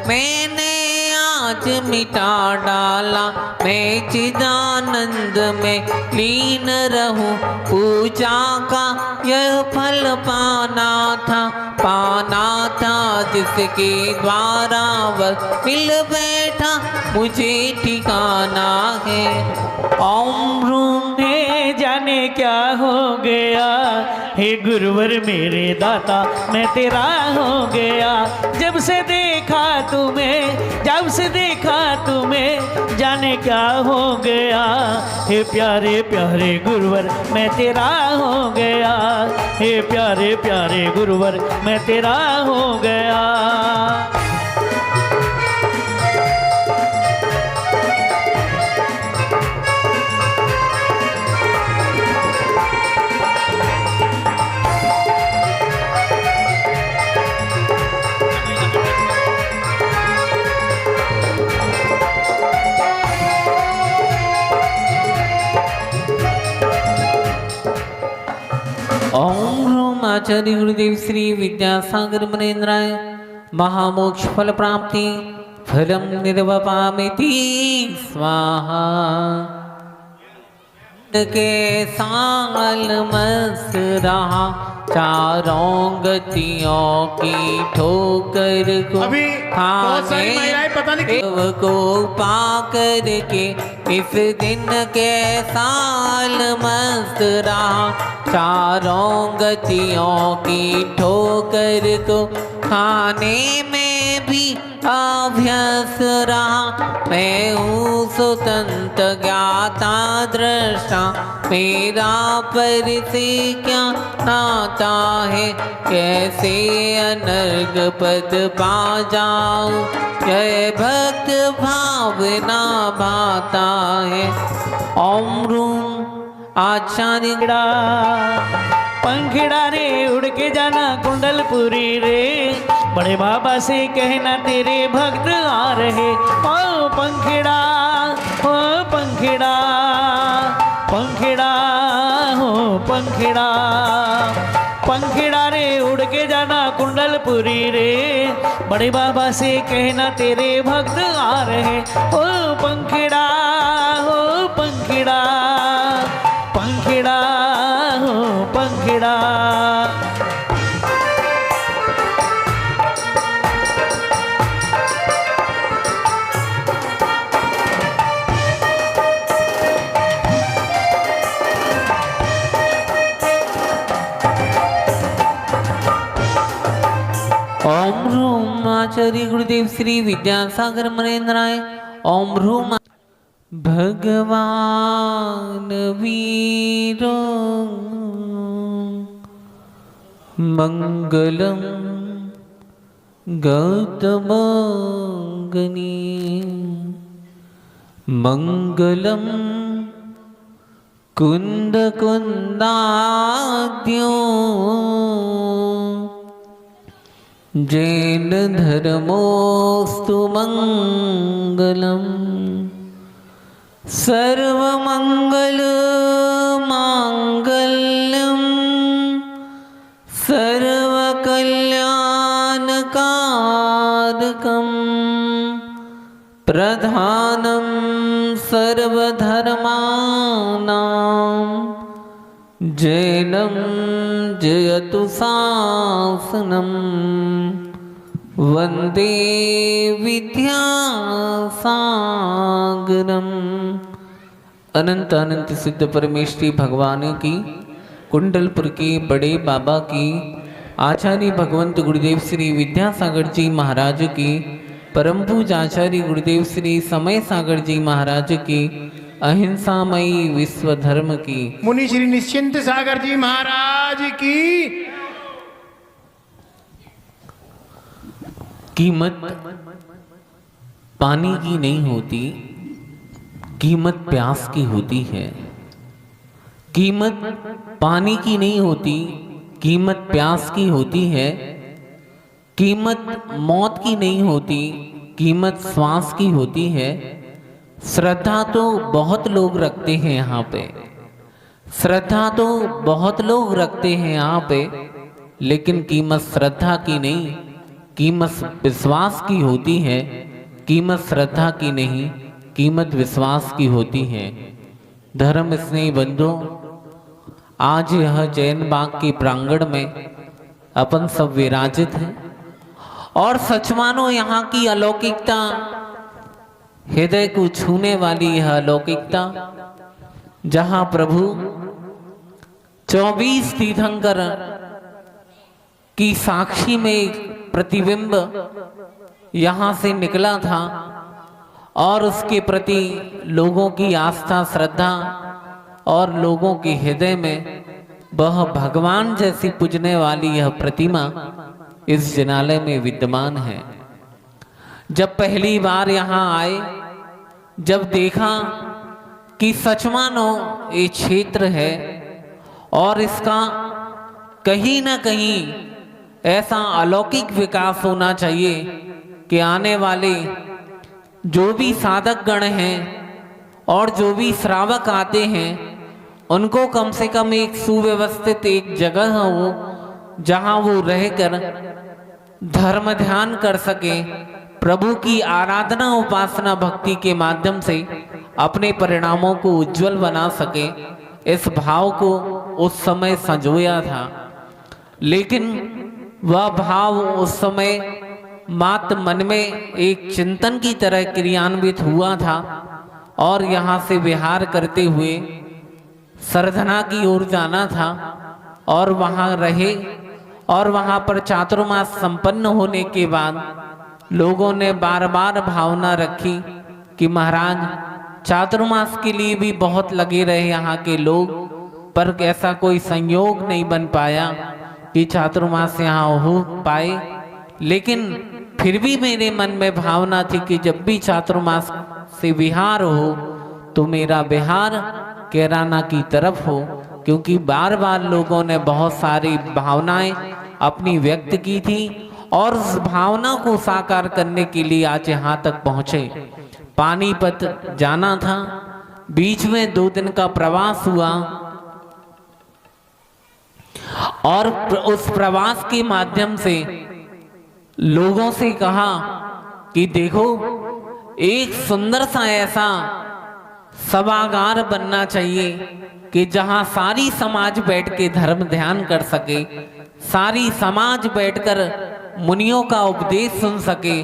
मैंने आज मिटा डाला। मैं चिदानंद में लीन रहूं, पूजा का यह फल पाना था जिसके द्वारा वह मिल बैठा मुझे ठिकाना है। ओम ह्रूम जाने क्या हो गया, हे गुरुवर मेरे दाता मैं तेरा हो गया। जब से देखा तुम्हें, जब से देखा तुम्हें, जाने क्या हो गया, हे प्यारे प्यारे गुरुवर मैं तेरा हो गया। हे प्यारे प्यारे गुरुवर मैं तेरा हो गया। ओम ह्रूम आचार्य गुरुदेव श्री विद्यासागर मुनीन्द्राय महामोक्ष फल प्राप्ति फलम निर्वपामिति स्वाहा। के साल मस्त रहा, चारों गतियों की ठोकर को खाने को पा कर के इस दिन के साल मस्त रहा। चारों गतियों की ठोकर को खाने में भी अभ्यस्त रहा। मैं हूँ स्वतंत्र ज्ञाता दृष्टा, मेरा पर से क्या नाता है। कैसे अनर्ग पद पा जाऊं, जय भक्त भावना भाता है। ओम ह्रूम आचार्य पंखिड़ा रे उड़ के जाना कुंडलपुरी रे, बड़े बाबा से कहना तेरे भक्त आ रहे। ओ पंखिड़ा, ओ पंखिड़ा, पंखिड़ा हो पंखिड़ा, पंखिड़ा रे उड़ के जाना कुंडलपुरी रे, बड़े बाबा से कहना तेरे भक्त आ रहे। ओ पंखिड़ा हो पंखिड़ा, पंखिड़ा हो पंखिड़ा। ओम ह्रूम आचार्य गुरुदेव श्री विद्यासागर मरेंद्राय। ओम ह्रूम भगवान वीरो मंगलम गौतमगनी मंगलम कुंद कुंदाद्यो जैन धर्मोस्तु मंगलम सर्वमंगल मांगल्यम सर्वकल्याणकारकम प्रधानम सर्वधर्मानां जैनम जयतु शासनम वंदे विद्यासागरम। अनंत अनंत सिद्ध परमेश्वरी भगवान की, कुंडलपुर के बड़े बाबा की, आचार्य भगवंत गुरुदेव श्री विद्यासागर जी महाराज की, परम पूज्य आचार्य गुरुदेव श्री समय सागर जी महाराज की, अहिंसामयी विश्व धर्म की, मुनि श्री निश्चिंत सागर जी महाराज की। कीमत पानी की नहीं होती, कीमत प्यास की होती है। कीमत पानी की नहीं होती, कीमत प्यास की होती है। कीमत मौत की नहीं होती, कीमत श्वास की होती है। श्रद्धा तो बहुत लोग रखते हैं यहाँ पे, श्रद्धा तो बहुत लोग रखते हैं यहाँ पे, लेकिन कीमत श्रद्धा की नहीं, कीमत विश्वास की होती है। कीमत श्रद्धा की नहीं, कीमत विश्वास की होती है। धर्म स्नेही बंधुओं, आज यह जैन बाग के प्रांगण में अपन सब विराजित हैं और सच मानो यहाँ की अलौकिकता, हृदय को छूने वाली यह अलौकिकता, जहाँ प्रभु 24 तीर्थंकर की साक्षी में एक प्रतिबिंब यहाँ से निकला था और उसके प्रति लोगों की आस्था, श्रद्धा और लोगों के हृदय में वह भगवान जैसी पूजने वाली यह प्रतिमा इस जिनालय में विद्यमान है। जब पहली बार यहाँ आए, जब देखा कि सच मानो ये क्षेत्र है और इसका कहीं ना कहीं ऐसा अलौकिक विकास होना चाहिए कि आने वाले जो भी साधक गण हैं और जो भी श्रावक आते हैं, उनको कम से कम एक सुव्यवस्थित एक जगह हो जहां वो रहकर धर्म ध्यान कर सके, प्रभु की आराधना उपासना भक्ति के माध्यम से अपने परिणामों को उज्जवल बना सके। इस भाव को उस समय संजोया था, लेकिन वह भाव उस समय मात्र मन में एक चिंतन की तरह क्रियान्वित हुआ था और यहाँ से विहार करते हुए सरधना की ओर जाना था और वहाँ रहे। और वहाँ पर चातुर्मास संपन्न होने के बाद लोगों ने बार बार भावना रखी कि महाराज चातुर्मास के लिए भी बहुत लगे रहे यहाँ के लोग, पर ऐसा कोई संयोग नहीं बन पाया कि चातुर्मास यहाँ हो पाए। लेकिन फिर भी मेरे मन में भावना थी कि जब भी चातुर्मास से विहार हो तो मेरा विहार कैराना की तरफ हो, क्योंकि बार बार लोगों ने बहुत सारी भावनाएं अपनी व्यक्त की थी और उस भावना को साकार करने के लिए आज यहाँ तक पहुँचे। पानीपत जाना था, बीच में 2 दिन का प्रवास हुआ और उस प्रवास के माध्यम से लोगों से कहा कि देखो, एक सुंदर सा ऐसा सभागार बनना चाहिए कि जहां सारी समाज बैठ के धर्म ध्यान कर सके, सारी समाज बैठकर मुनियों का उपदेश सुन सके,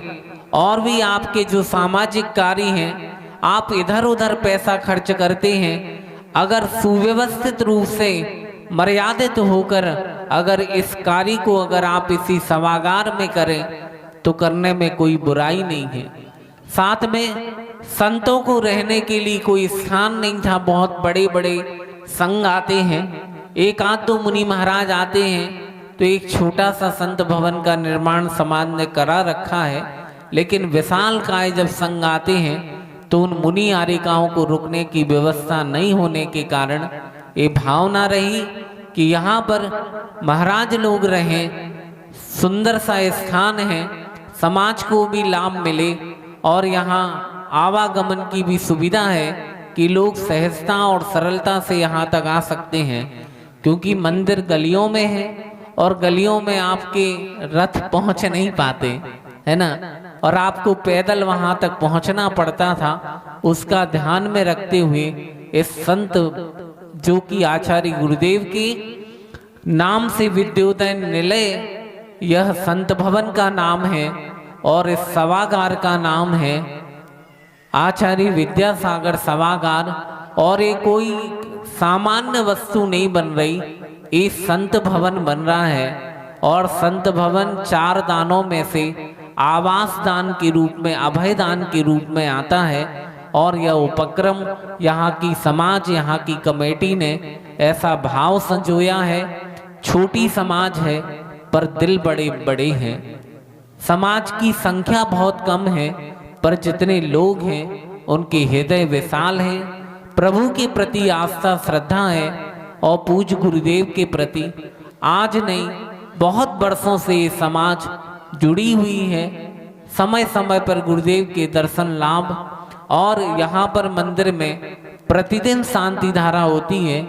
और भी आपके जो सामाजिक कार्य हैं, आप इधर उधर पैसा खर्च करते हैं, अगर सुव्यवस्थित रूप से मर्यादित होकर अगर इस कार्य को अगर आप इसी सभागार में करें तो करने में कोई बुराई नहीं है। साथ में संतों को रहने के लिए कोई स्थान नहीं था, बहुत बड़े बड़े संघ आते हैं, एक आध दो मुनि महाराज आते हैं, तो एक छोटा सा संत भवन का निर्माण समाज ने करा रखा है। लेकिन विशाल काय जब संघ आते हैं तो उन मुनि आरिकाओं को रुकने की व्यवस्था नहीं होने के कारण ये भावना रही कि यहाँ पर महाराज लोग रहें, सुंदर सा स्थान है, समाज को भी लाभ मिले और यहाँ आवागमन की भी सुविधा है कि लोग सहजता और सरलता से यहाँ तक आ सकते हैं, क्योंकि मंदिर गलियों में है और गलियों में आपके रथ पहुँच नहीं पाते, है ना, और आपको पैदल वहाँ तक पहुँचना पड़ता था। उसका ध्यान में रखते हुए इस संत जो कि आचार्य गुरुदेव के नाम से विद्योदय निलय यह संत भवन का नाम है और इस सभागार का नाम है आचार्य विद्यासागर सभागार। और ये कोई सामान्य वस्तु नहीं बन रही, ये संत भवन बन रहा है। और संत भवन 4 दानों में से आवास दान के रूप में, अभय दान के रूप में आता है। और यह उपक्रम यहाँ की समाज, यहाँ की कमेटी ने ऐसा भाव संजोया है। छोटी समाज है पर दिल बड़े बड़े हैं। समाज की संख्या बहुत कम है पर जितने लोग हैं उनके हृदय विशाल हैं, प्रभु के प्रति आस्था श्रद्धा है और पूज्य गुरुदेव के प्रति आज नहीं बहुत वर्षों से ये समाज जुड़ी हुई है। समय समय पर गुरुदेव के दर्शन लाभ और यहाँ पर मंदिर में प्रतिदिन शांति धारा होती है,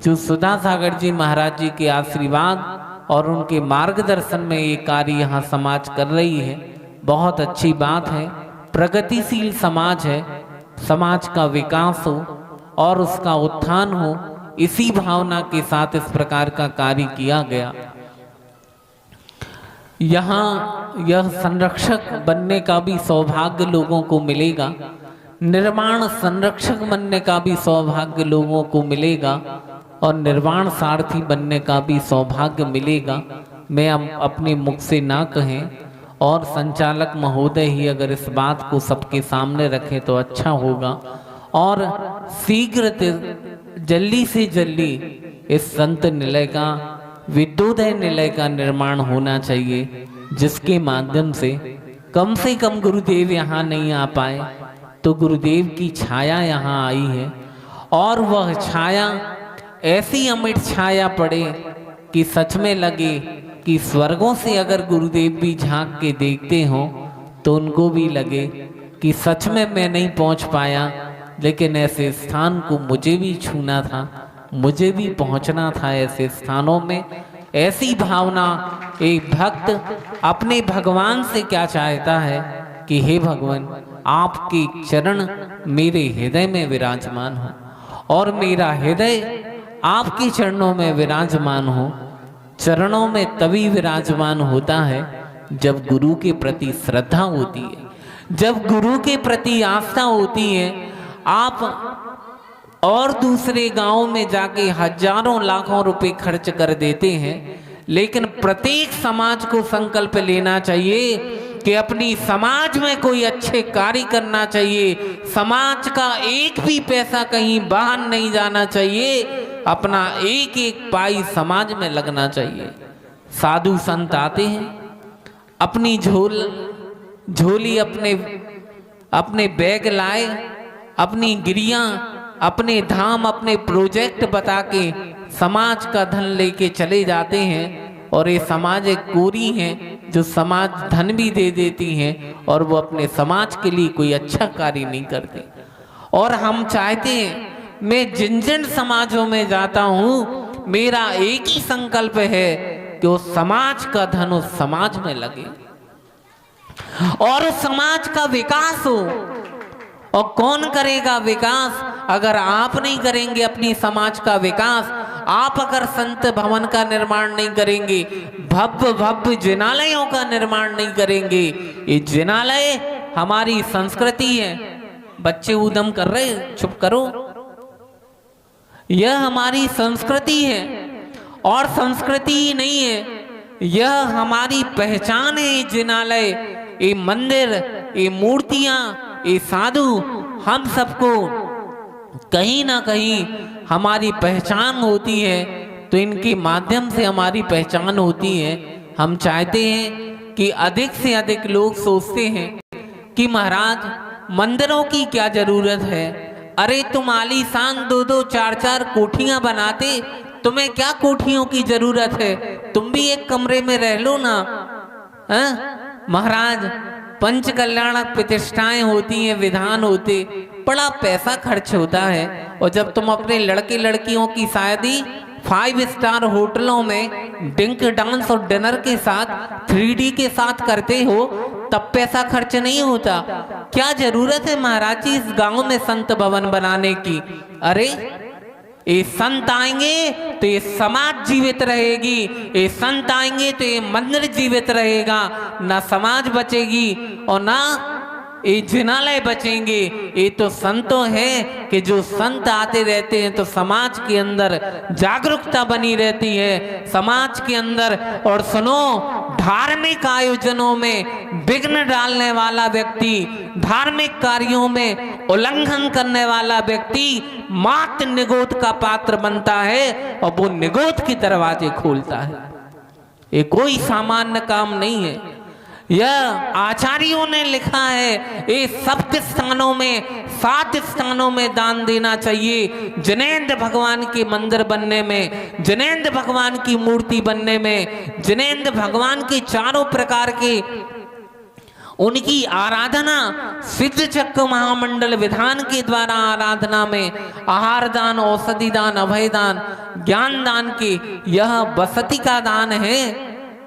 जो सुधा सागर जी महाराज जी के आशीर्वाद और उनके मार्गदर्शन में ये कार्य यहाँ समाज कर रही है। बहुत अच्छी बात है, प्रगतिशील समाज है, समाज का विकास हो और उसका उत्थान हो, इसी भावना के साथ इस प्रकार का कार्य किया गया। यहाँ यह संरक्षक बनने का भी सौभाग्य लोगों को मिलेगा, निर्माण संरक्षक बनने का भी सौभाग्य लोगों को मिलेगा और निर्वाण सारथी बनने का भी सौभाग्य मिलेगा। मैं अपने मुख से ना कहें और संचालक महोदय ही अगर इस बात को सबके सामने रखें तो अच्छा होगा। और शीघ्र जल्दी से जल्दी इस संत निलय का, विद्योदय निलय का निर्माण होना चाहिए, जिसके माध्यम से कम गुरुदेव यहाँ नहीं आ पाए तो गुरुदेव की छाया यहाँ आई है। और वह छाया ऐसी अमिट छाया पड़े कि सच में लगे कि स्वर्गों से अगर गुरुदेव भी झांक के देखते हो तो उनको भी लगे कि सच में मैं नहीं पहुंच पाया, लेकिन ऐसे स्थान को मुझे भी छूना था, मुझे भी पहुंचना था ऐसे स्थानों में। ऐसी भावना एक भक्त अपने भगवान से क्या चाहता है कि हे भगवान, आपके चरण मेरे हृदय में विराजमान हो और मेरा हृदय आपके चरणों में विराजमान हो। चरणों में तभी विराजमान होता है जब गुरु के प्रति श्रद्धा होती है, जब गुरु के प्रति आस्था होती है। आप और दूसरे गांव में जाके हजारों लाखों रुपए खर्च कर देते हैं, लेकिन प्रत्येक समाज को संकल्प लेना चाहिए कि अपनी समाज में कोई अच्छे कार्य करना चाहिए। समाज का एक भी पैसा कहीं बाहर नहीं जाना चाहिए, अपना एक एक पाई समाज में लगना चाहिए। साधु संत आते हैं, अपनी झोली अपने बैग लाए, अपनी गिरियां, अपने धाम, अपने प्रोजेक्ट बता के समाज का धन लेके चले जाते हैं। और ये समाज एक कोरी है जो समाज धन भी दे देती है और वो अपने समाज के लिए कोई अच्छा कार्य नहीं करते। और हम चाहते हैं, मैं जिन जिन समाजों में जाता हूँ मेरा एक ही संकल्प है कि उस समाज का धन उस समाज में लगे और उस समाज का विकास हो। और कौन करेगा विकास अगर आप नहीं करेंगे अपनी समाज का विकास? आप अगर संत भवन का निर्माण नहीं करेंगे, भव्य भव्य जिनालयों का निर्माण नहीं करेंगे। ये जिनालय हमारी संस्कृति है। बच्चे ऊधम कर रहे, चुप करो। यह हमारी संस्कृति है और संस्कृति ही नहीं है, यह हमारी पहचान है। ये जिनालय, ये मंदिर, ये मूर्तियां, ये साधु, हम सबको कहीं ना कहीं हमारी पहचान होती है। तो इनके माध्यम से हमारी पहचान होती है। हम चाहते हैं कि अधिक से अधिक लोग सोचते हैं कि महाराज मंदिरों की क्या जरूरत है? अरे तुम आलीशान 2-2 4-4 कोठियां बनाते, तुम्हें क्या कोठियों की जरूरत है? तुम भी एक कमरे में रह लो ना। महाराज पंच कल्याणक प्रतिष्ठाएं होती हैं, विधान होते, बड़ा पैसा खर्च होता है। और जब तुम अपने लड़के लड़कियों की शादी 5 स्टार होटलों में डिंक डांस और डिनर के साथ 3D के साथ करते हो, तब पैसा खर्च नहीं होता। क्या जरूरत है महाराज जी इस गांव में संत भवन बनाने की? अरे ये संत आएंगे तो ये समाज जीवित रहेगी, ये संत आएंगे तो ये मंदिर जीवित रहेगा। ना समाज बचेगी और ना ये जिनालय बचेंगे। ये तो संतों है कि जो संत आते रहते हैं तो समाज के अंदर जागरूकता बनी रहती है, समाज के अंदर। और सुनो, धार्मिक आयोजनों में विघ्न डालने वाला व्यक्ति, धार्मिक कार्यों में उल्लंघन करने वाला व्यक्ति मात्र निगोद का पात्र बनता है और वो निगोद के दरवाजे खोलता है। ये कोई सामान्य काम नहीं है। यह आचार्यों ने लिखा है, ये 7 स्थानों में 7 स्थानों में दान देना चाहिए। जिनेंद्र भगवान के मंदिर बनने में, जिनेंद्र भगवान की मूर्ति बनने में, जिनेंद्र भगवान के चारों प्रकार के उनकी आराधना सिद्ध चक्र महामंडल विधान के द्वारा आराधना में आहार दान, औषधि दान, अभय दान, ज्ञान दान की यह बसति का दान है,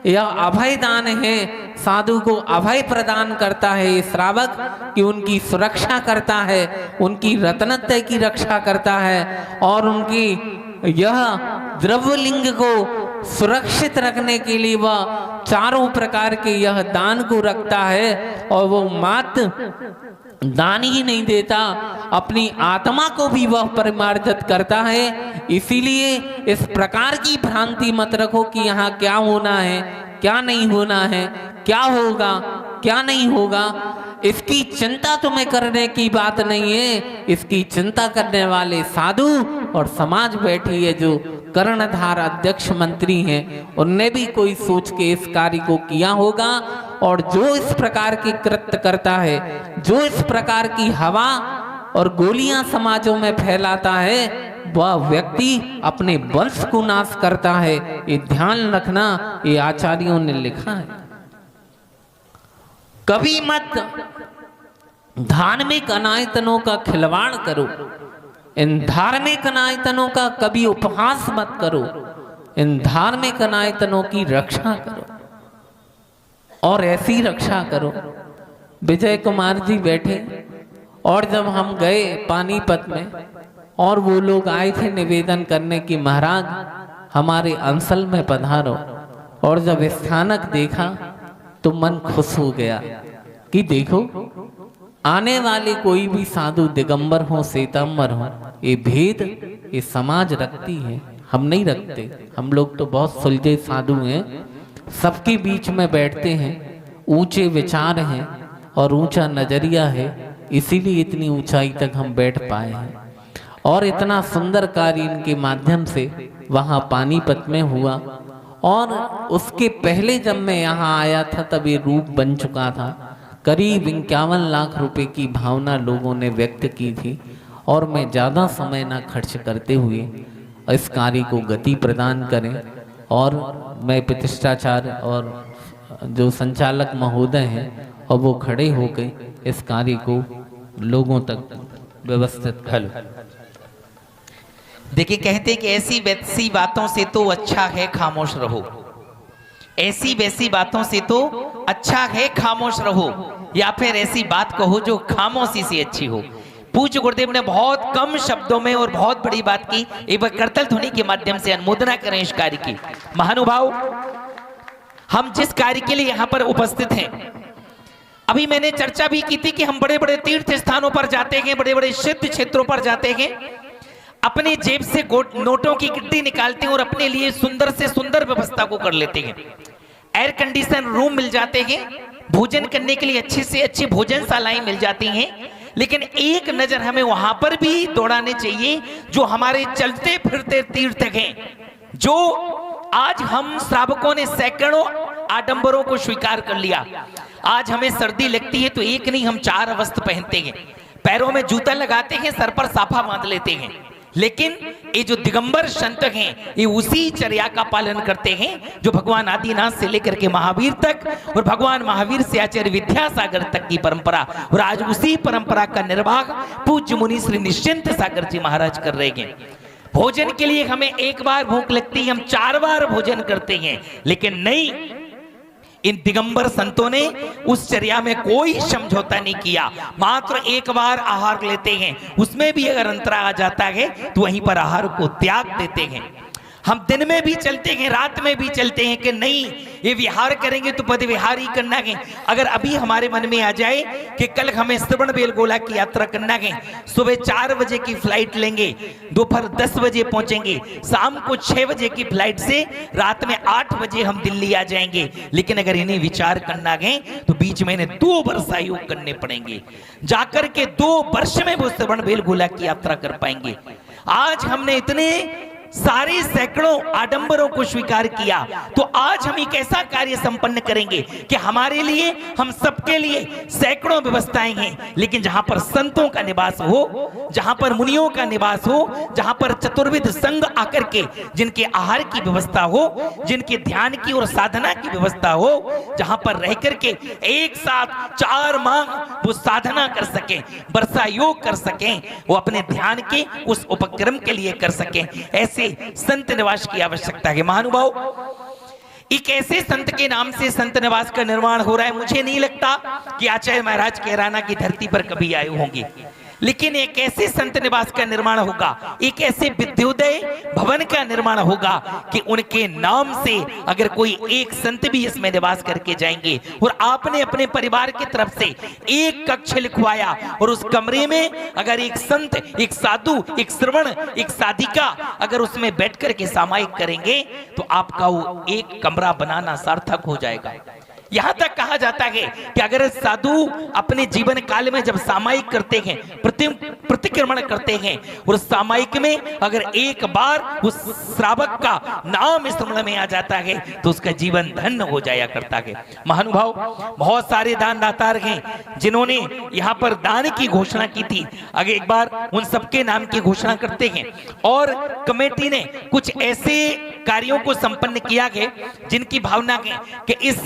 यह अभय दान है। साधु को अभय प्रदान करता है ये श्रावक, कि उनकी सुरक्षा करता है, उनकी रत्नत्रय की रक्षा करता है और उनकी यह द्रव्यलिंग को सुरक्षित रखने के लिए वह चारों प्रकार के यह दान को रखता है। और वो मात्र दान ही नहीं देता, अपनी आत्मा को भी वह परिमार्जित करता है। इसीलिए इस प्रकार की भ्रांति मत रखो कि यहाँ क्या होना है, क्या नहीं होना है, क्या होगा, क्या नहीं होगा। इसकी चिंता तुम्हें करने की बात नहीं है। इसकी चिंता करने वाले साधु और समाज बैठी है, जो कर्णधार अध्यक्ष मंत्री हैं, उनने भी कोई सोच के इस कार्य को किया होगा। और जो इस प्रकार के कृत्य करता है, जो इस प्रकार की हवा और गोलियां समाजों में फैलाता है, वह व्यक्ति अपने वंश को नाश करता है। ये ध्यान रखना, ये आचार्यों ने लिखा है। कभी मत धार्मिक अनायतनों का खिलवाड़ करो, इन धार्मिक अनायतनों का कभी उपहास मत करो, इन धार्मिक अनायतनों की रक्षा करो और ऐसी रक्षा करो। विजय कुमार जी बैठे और जब हम गए पानीपत में और वो लोग आए थे निवेदन करने की महाराज हमारे अंसल में पधारो, और जब स्थानक देखा तो मन खुश हो गया कि देखो आने वाले कोई भी साधु दिगंबर हो, श्वेतांबर हो, ये भेद ये समाज रखती है, हम नहीं रखते। हम लोग तो बहुत सुलझे साधु हैं, सबके बीच में बैठते हैं, ऊंचे विचार हैं और ऊंचा नजरिया है, इसीलिए इतनी ऊंचाई तक हम बैठ पाए हैं। और इतना सुंदर कार्य इनके माध्यम से वहाँ पानीपत में हुआ। और उसके पहले जब मैं यहाँ आया था तब ये रूप बन चुका था। करीब 51 लाख रुपए की भावना लोगों ने व्यक्त की थी और मैं ज़्यादा समय ना खर्च करते हुए इस कार्य को गति प्रदान करें। और मैं प्रतिष्ठाचार्य और जो संचालक महोदय हैं और वो खड़े होकर इस कार्य को लोगों तक व्यवस्थित कर। देखिए, कहते कि ऐसी वैसी बातों से तो अच्छा है खामोश रहो, ऐसी वैसी बातों से तो अच्छा है खामोश रहो, या फिर ऐसी बात कहो जो खामोशी से अच्छी हो। पूज्य गुरुदेव ने बहुत कम शब्दों में और बहुत बड़ी बात की। एक बार करतल ध्वनि के माध्यम से अनुमोदना करें इस कार्य की। महानुभाव, हम जिस कार्य के लिए यहाँ पर उपस्थित हैं, अभी मैंने चर्चा भी की थी कि हम बड़े बड़े तीर्थ स्थानों पर जाते हैं, बड़े बड़े सिद्ध क्षेत्रों पर जाते हैं, अपने जेब से नोटों की गिट्टी निकालते हैं और अपने लिए सुंदर से सुंदर व्यवस्था को कर लेते हैं। एयर कंडीशन रूम मिल जाते हैं, भोजन करने के लिए अच्छी से अच्छी भोजनशालाएं मिल जाती हैं, लेकिन एक नजर हमें वहां पर भी दौड़ाने चाहिए जो हमारे चलते फिरते तीर्थ हैं, जो आज हम श्रावकों ने सैकड़ों आडंबरों को स्वीकार कर लिया। आज हमें सर्दी लगती है तो एक नहीं हम 4 वस्त्र पहनते हैं, पैरों में जूता लगाते हैं, सर पर साफा बांध लेते हैं, लेकिन ये जो दिगंबर संत हैं ये उसी चर्या का पालन करते हैं जो भगवान आदिनाथ से लेकर के महावीर तक और भगवान महावीर से आचार्य विद्यासागर तक की परंपरा, और आज उसी परंपरा का निर्वाह पूज्य मुनि श्री निश्चिंत सागर जी महाराज कर रहे हैं। भोजन के लिए हमें एक बार भूख लगती है, हम 4 बार भोजन करते हैं, लेकिन नहीं, इन दिगंबर संतों ने उस चर्या में कोई समझौता नहीं किया, मात्र एक बार आहार लेते हैं, उसमें भी अगर अंतरा आ जाता है तो वहीं पर आहार को त्याग देते हैं। हम दिन में भी चलते हैं, रात में भी चलते हैं कि नहीं ये विहार करेंगे तो पद विहार ही करना है। अगर अभी हमारे मन में आ जाए कि कल हमें श्रवण बेलगोला की यात्रा करना है, सुबह 4 बजे की फ्लाइट लेंगे, दोपहर 10 बजे पहुंचेंगे, शाम को 6 बजे की फ्लाइट से रात में 8 बजे हम दिल्ली आ जाएंगे, लेकिन अगर इन्हें विचार करना है तो बीच में इन्हें 2 वर्ष आयोग करने पड़ेंगे, जाकर के 2 वर्ष में वो श्रवण बेलगोला की यात्रा कर पाएंगे। आज हमने इतने सारे सैकड़ों आडंबरों को स्वीकार किया, तो आज हम एक ऐसा कार्य संपन्न करेंगे कि हमारे लिए, हम सबके लिए सैकड़ों व्यवस्थाएं हैं, लेकिन जहां पर संतों का निवास हो, जहां पर मुनियों का निवास हो, जहां पर चतुर्विध संघ आकर के जिनके आहार की व्यवस्था हो, जिनके ध्यान की और साधना की व्यवस्था हो, जहां पर रह करके एक साथ 4 माह वो साधना कर सके, वर्षा योग कर सके, वो अपने ध्यान के उस उपक्रम के लिए कर सके, ऐसे संत निवास की आवश्यकता है। महानुभाव, एक ऐसे संत के नाम से संत निवास का निर्माण हो रहा है, मुझे नहीं लगता कि आचार्य महाराज कैराना की धरती पर कभी आए होंगे, लेकिन एक ऐसे संत निवास का निर्माण होगा, एक ऐसे विद्योदय भवन का निर्माण होगा कि उनके नाम से अगर कोई एक संत भी इसमें निवास करके जाएंगे, और आपने अपने परिवार की तरफ से एक कक्ष लिखवाया और उस कमरे में अगर एक संत, एक साधु, एक श्रवण, एक साधिका अगर उसमें बैठ करके सामायिक करेंगे तो आपका वो एक कमरा बनाना सार्थक हो जाएगा। यहां तक कहा जाता है कि अगर साधु अपने जीवन काल में जब सामायिक करते हैं, प्रतिक्रमण करते हैं, और सामायिक में अगर एक बार उस श्रावक का नाम स्मरण में आ जाता है तो उसका जीवन धन्य हो जाया करता है। महानुभाव, बहुत सारे दान दातार हैं जिन्होंने यहाँ पर दान की घोषणा की थी, अगर एक बार उन सबके नाम की घोषणा करते हैं, और कमेटी ने कुछ ऐसे कार्यों को संपन्न किया है जिनकी भावना है कि इस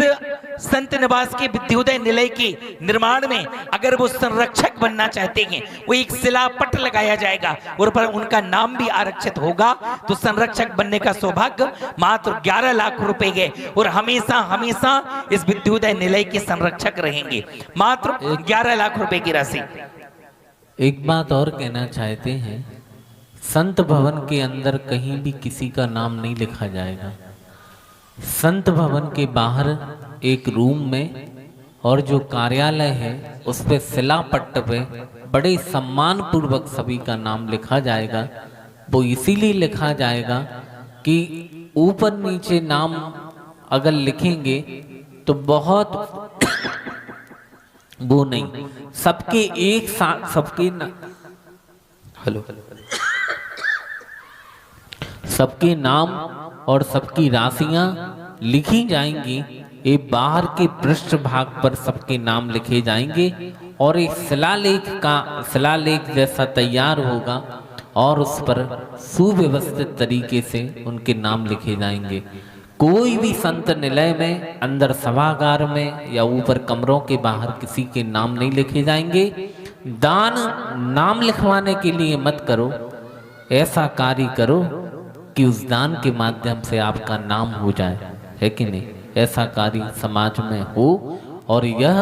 संत निवास के विद्योदय निलय के निर्माण में अगर वो संरक्षक बनना चाहते हैं, वो एक शिलापट लगाया जाएगा और पर उनका नाम भी आरक्षित होगा, तो संरक्षक बनने का सौभाग्य मात्र 11 लाख रुपए है, और हमेशा हमेशा इस विद्योदय निलय के संरक्षक रहेंगे, मात्र 11 लाख रुपए की राशि। एक बात और कहना चाहते हैं, संत भवन के अंदर कहीं भी किसी का नाम नहीं लिखा जाएगा। संत भवन के बाहर एक रूम में और जो कार्यालय है उस पे शिलापट्ट पे बड़े सम्मान पूर्वक सभी का नाम लिखा जाएगा। वो इसीलिए लिखा जाएगा कि ऊपर नीचे नाम अगर लिखेंगे तो बहुत वो नहीं, सबके एक साथ सबके सबके नाम और सबकी राशियां लिखी जाएंगी। ये बाहर के पृष्ठ भाग पर सबके नाम लिखे जाएंगे और एक शिलालेख जैसा तैयार होगा और उस पर सुव्यवस्थित तरीके से उनके नाम लिखे जाएंगे। कोई भी संत निलय में अंदर सभागार में या ऊपर कमरों के बाहर किसी के नाम नहीं लिखे जाएंगे। दान नाम लिखवाने के लिए मत करो, ऐसा कार्य करो कि उस दान के माध्यम से आपका नाम हो जाए, है कि नहीं? ऐसा कार्य समाज में हो। और यह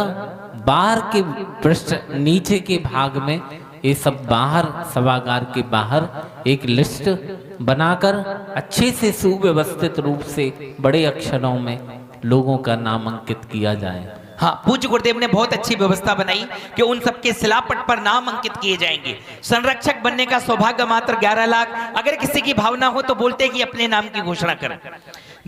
बाहर के पृष्ठ नीचे के भाग में ये सब बाहर सभागार के बाहर एक लिस्ट बनाकर अच्छे से सुव्यवस्थित रूप से बड़े अक्षरों में लोगों का नाम अंकित किया जाए। हाँ, पूज्य गुरुदेव ने बहुत अच्छी व्यवस्था बनाई कि उन सबके शिलापट पर नाम अंकित किए जाएंगे। संरक्षक बनने का सौभाग्य मात्र 11 लाख। अगर किसी की भावना हो तो बोलते कि अपने नाम की घोषणा करें।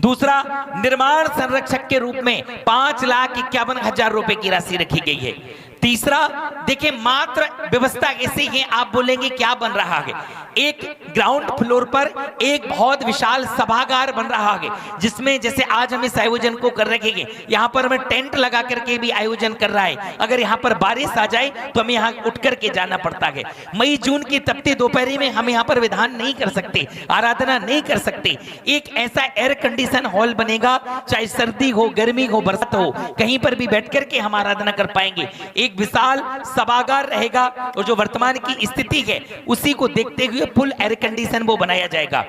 दूसरा, निर्माण संरक्षक के रूप में 5,51,000 रुपए की राशि रखी गई है। तीसरा, देखिए मात्र व्यवस्था ऐसी है, आप बोलेंगे क्या बन रहा है। एक ग्राउंड फ्लोर पर एक बहुत विशाल सभागार बन रहा है, जिसमें जैसे आज हम इस आयोजन को कर रहे हैं, यहाँ पर हमें टेंट लगा करके भी आयोजन कर रहा है। अगर यहाँ पर बारिश आ जाए तो हमें यहाँ उठ करके जाना पड़ता है। मई जून की तपती दोपहरी में हम यहाँ पर विधान नहीं कर सकते, आराधना नहीं कर सकते। एक ऐसा एयर कंडीशन हॉल बनेगा, चाहे सर्दी हो, गर्मी हो, बरसात हो, कहीं पर भी बैठ करके हम आराधना कर पाएंगे। एक विशाल सभागार रहेगा और जो वर्तमान की स्थिति है उसी को देखते हुए फुल एयर कंडीशन वो बनाया जाएगा।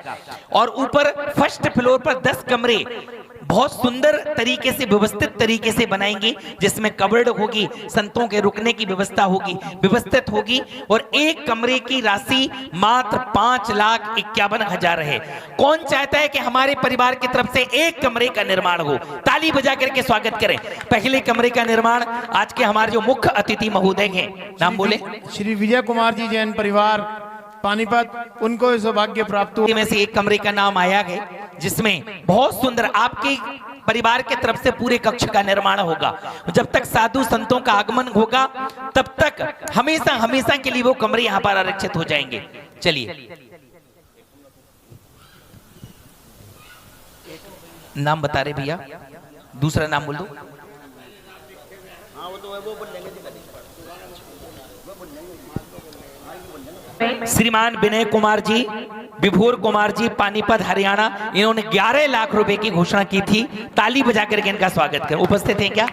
और ऊपर फर्स्ट फ्लोर पर 10 कमरे बहुत सुंदर तरीके से व्यवस्थित तरीके से बनाएंगे, जिसमें कबर्ड होगी, संतों के रुकने की व्यवस्था होगी, व्यवस्थित होगी। और एक कमरे की राशि मात्र 5,51,000 है। कौन चाहता है कि हमारे परिवार की तरफ से एक कमरे का निर्माण हो? ताली बजा करके स्वागत करें। पहले कमरे का निर्माण आज के हमारे जो मुख्य अतिथि महोदय हैं, नाम बोले, श्री विजय कुमार जी जैन परिवार पानीपत, उनको सौभाग्य प्राप्त हुआ। में से एक कमरे का नाम आया है, जिसमें बहुत सुंदर आपके परिवार के तरफ से पूरे कक्ष का निर्माण होगा। जब तक साधु संतों का आगमन होगा तब तक हमेशा हमेशा के लिए वो कमरे यहाँ पर आरक्षित हो जाएंगे। चलिए, नाम बता रहे भैया, दूसरा नाम बोल दो। श्रीमान विनय कुमार जी, विभोर कुमार जी, पानीपत हरियाणा, इन्होंने 11 लाख रुपए की घोषणा की थी। ताली बजा करके इनका स्वागत करें। उपस्थित हैं क्या?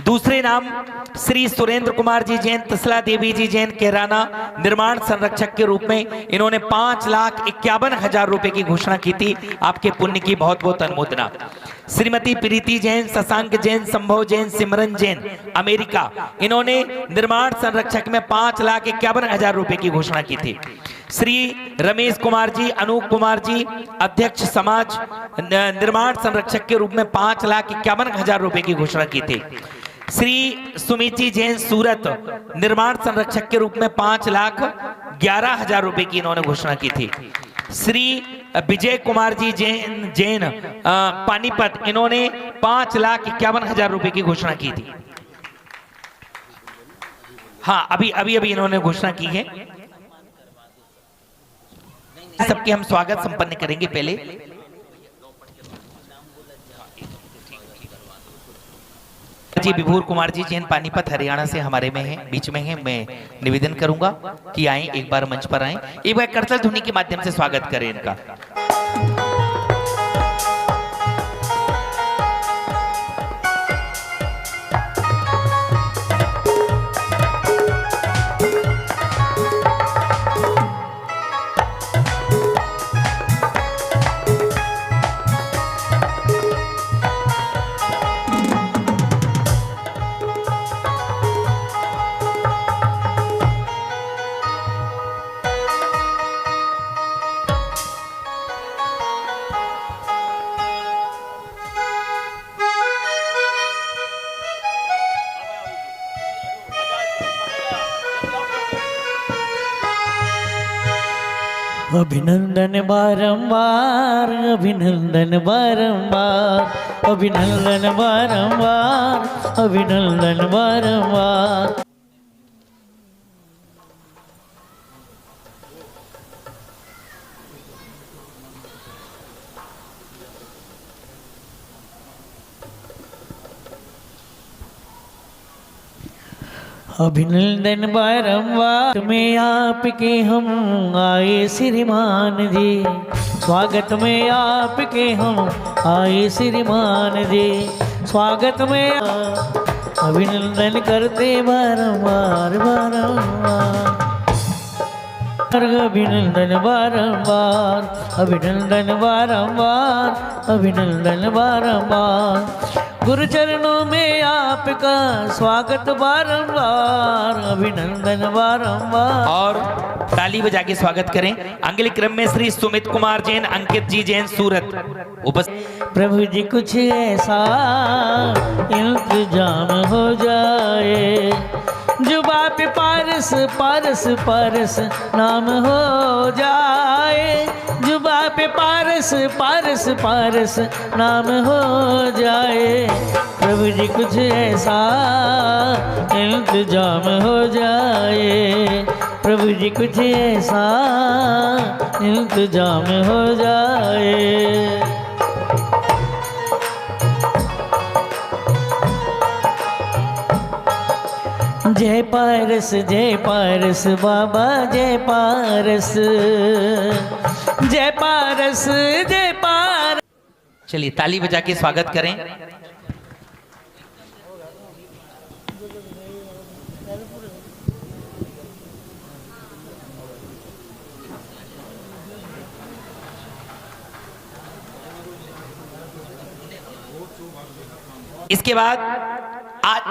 दूसरे नाम श्री सुरेंद्र कुमार जी जैन, तसला देवी जी जैन, केराना, निर्माण संरक्षक के रूप में इन्होंने 5,51,000 रुपए की घोषणा की थी। आपके पुण्य की बहुत बहुत अनुमोदना। श्रीमती प्रीति जैन, शशांक जैन, संभव जैन, सिमरन जैन, अमेरिका, इन्होंने निर्माण संरक्षक में 5,51,000 रुपए की घोषणा की थी। श्री रमेश कुमार जी, अनूप कुमार जी, अध्यक्ष समाज, निर्माण संरक्षक के रूप में 5,51,000 रुपए की घोषणा की थी। श्री सुमिति जैन, सूरत, निर्माण संरक्षक के रूप में 5,11,000 रुपए की इन्होंने घोषणा की थी। श्री विजय कुमार जी जैन, पानीपत, इन्होंने 5,51,000 रुपए की घोषणा की थी। हाँ, अभी इन्होंने घोषणा की है। सबके हम स्वागत संपन्न करेंगे। पहले जी विभोर कुमार जी जैन, पानीपत हरियाणा से हमारे में है, बीच में है। मैं निवेदन करूंगा कि आए, एक बार मंच पर आए, एक बार करतल ध्वनि के माध्यम से स्वागत करें इनका। अभिनंदन बारंबार, अभिनंदन बारंबार, अभिनंदन बारंबार, अभिनंदन बारंबार। अभिनंदन बारंबार में आपके हम आए श्रीमान जी, स्वागत में आपके हम आए श्रीमान जी, स्वागत में अभिनंदन करते बारंबार बारंबार। अभिनंदन बारंबार, अभिनंदन बारंबार, अभिनंदन बारंबार। गुरु चरणों में आपका स्वागत बारंबार, अभिनंदन बारंबार। और ताली बजा के स्वागत करें। अंगली क्रम में श्री सुमित कुमार जैन, अंकित जी जैन, सूरत उपस्थित। प्रभु जी कुछ ऐसा इंतजाम हो जाए, जुबा पे पारस पारस पारस नाम हो जाए, जुबा पे पारस पारस पारस नाम हो जाए। प्रभु जी कुछ ऐसा इंतजाम हो जाए, प्रभु जी कुछ ऐसा इंतजाम हो जाए। जय पारस बाबा जय पारस, जय पारस जय पारस। चलिए ताली बजा के स्वागत करें। इसके बाद आज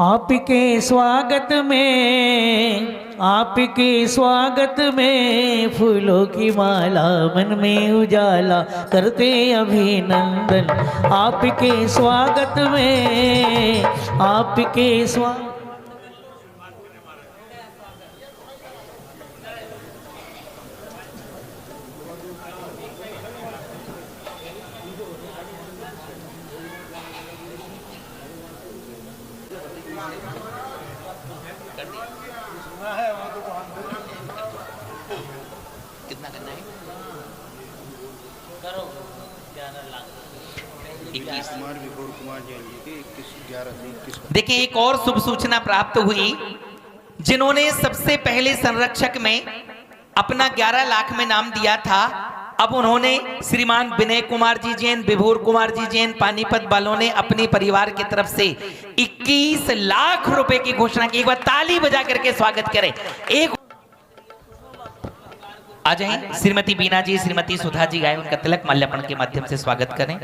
आपके स्वागत में, आपके स्वागत में फूलों की माला मन में उजाला करते अभिनंदन। आपके स्वागत में, आपके स्वागत देखिए एक और शुभ सूचना प्राप्त हुई। जिन्होंने सबसे पहले संरक्षक में अपना 11 लाख में नाम दिया था, अब उन्होंने श्रीमान विनय कुमार जी जैन, विभोर कुमार जी जैन, पानीपत वालों ने अपने परिवार की तरफ से 21 लाख रुपए की घोषणा की। एक बार ताली बजा करके स्वागत करें। एक आ जाए श्रीमती बीना जी, श्रीमती सुधा जी गाय, उनका तिलक माल्यार्पण के माध्यम से स्वागत करें।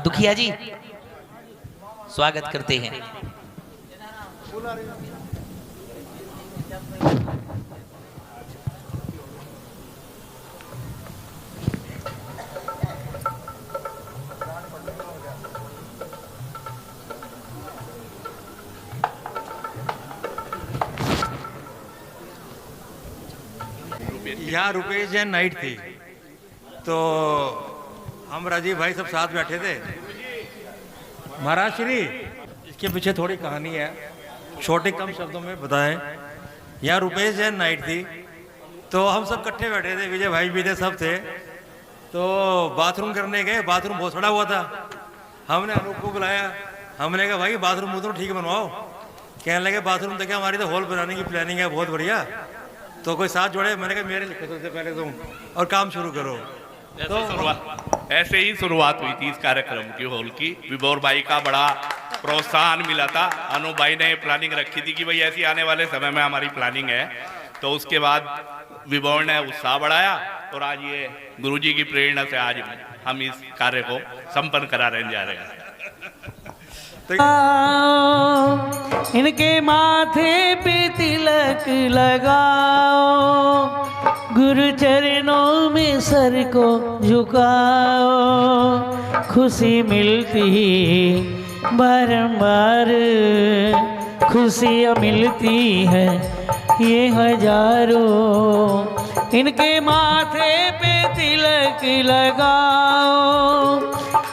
दुखिया जी स्वागत करते हैं। यहाँ रुपेश जैन नाइट थी, तो हम राजीव भाई सब साथ बैठे थे। महाराज श्री, इसके पीछे थोड़ी कहानी है, छोटे कम शब्दों में बताएं। यहाँ रुपेश जैन नाइट थी, तो हम सब इकट्ठे बैठे थे, विजय भाई भी थे, सब थे। तो बाथरूम करने गए, बाथरूम बहुत सड़ा हुआ था। हमने अनूप को बुलाया, हमने कहा भाई बाथरूम तो ठीक बनवाओ। कहने लगे बाथरूम तो क्या, हमारी तो हॉल बनाने की प्लानिंग है बहुत बढ़िया, तो कोई साथ जोड़े। मैंने कहा मेरे लिखो सबसे पहले तुम और काम शुरू करो। तो ऐसे ही शुरुआत हुई थी इस कार्यक्रम की हॉल की। विभोर भाई का बड़ा प्रोत्साहन मिला था। अनु भाई ने प्लानिंग रखी थी कि भाई ऐसी आने वाले समय में हमारी प्लानिंग है, तो उसके बाद विभोर ने उत्साह बढ़ाया और आज ये गुरुजी की प्रेरणा से आज हम इस कार्य को संपन्न करा रहे जा रहे हैं। इनके माथे पे तिलक लगाओ, गुरु चरणों में सर को झुकाओ, खुशी मिलती बारंबार, खुशियाँ मिलती है ये हजारों। इनके माथे पे तिलक लगाओ,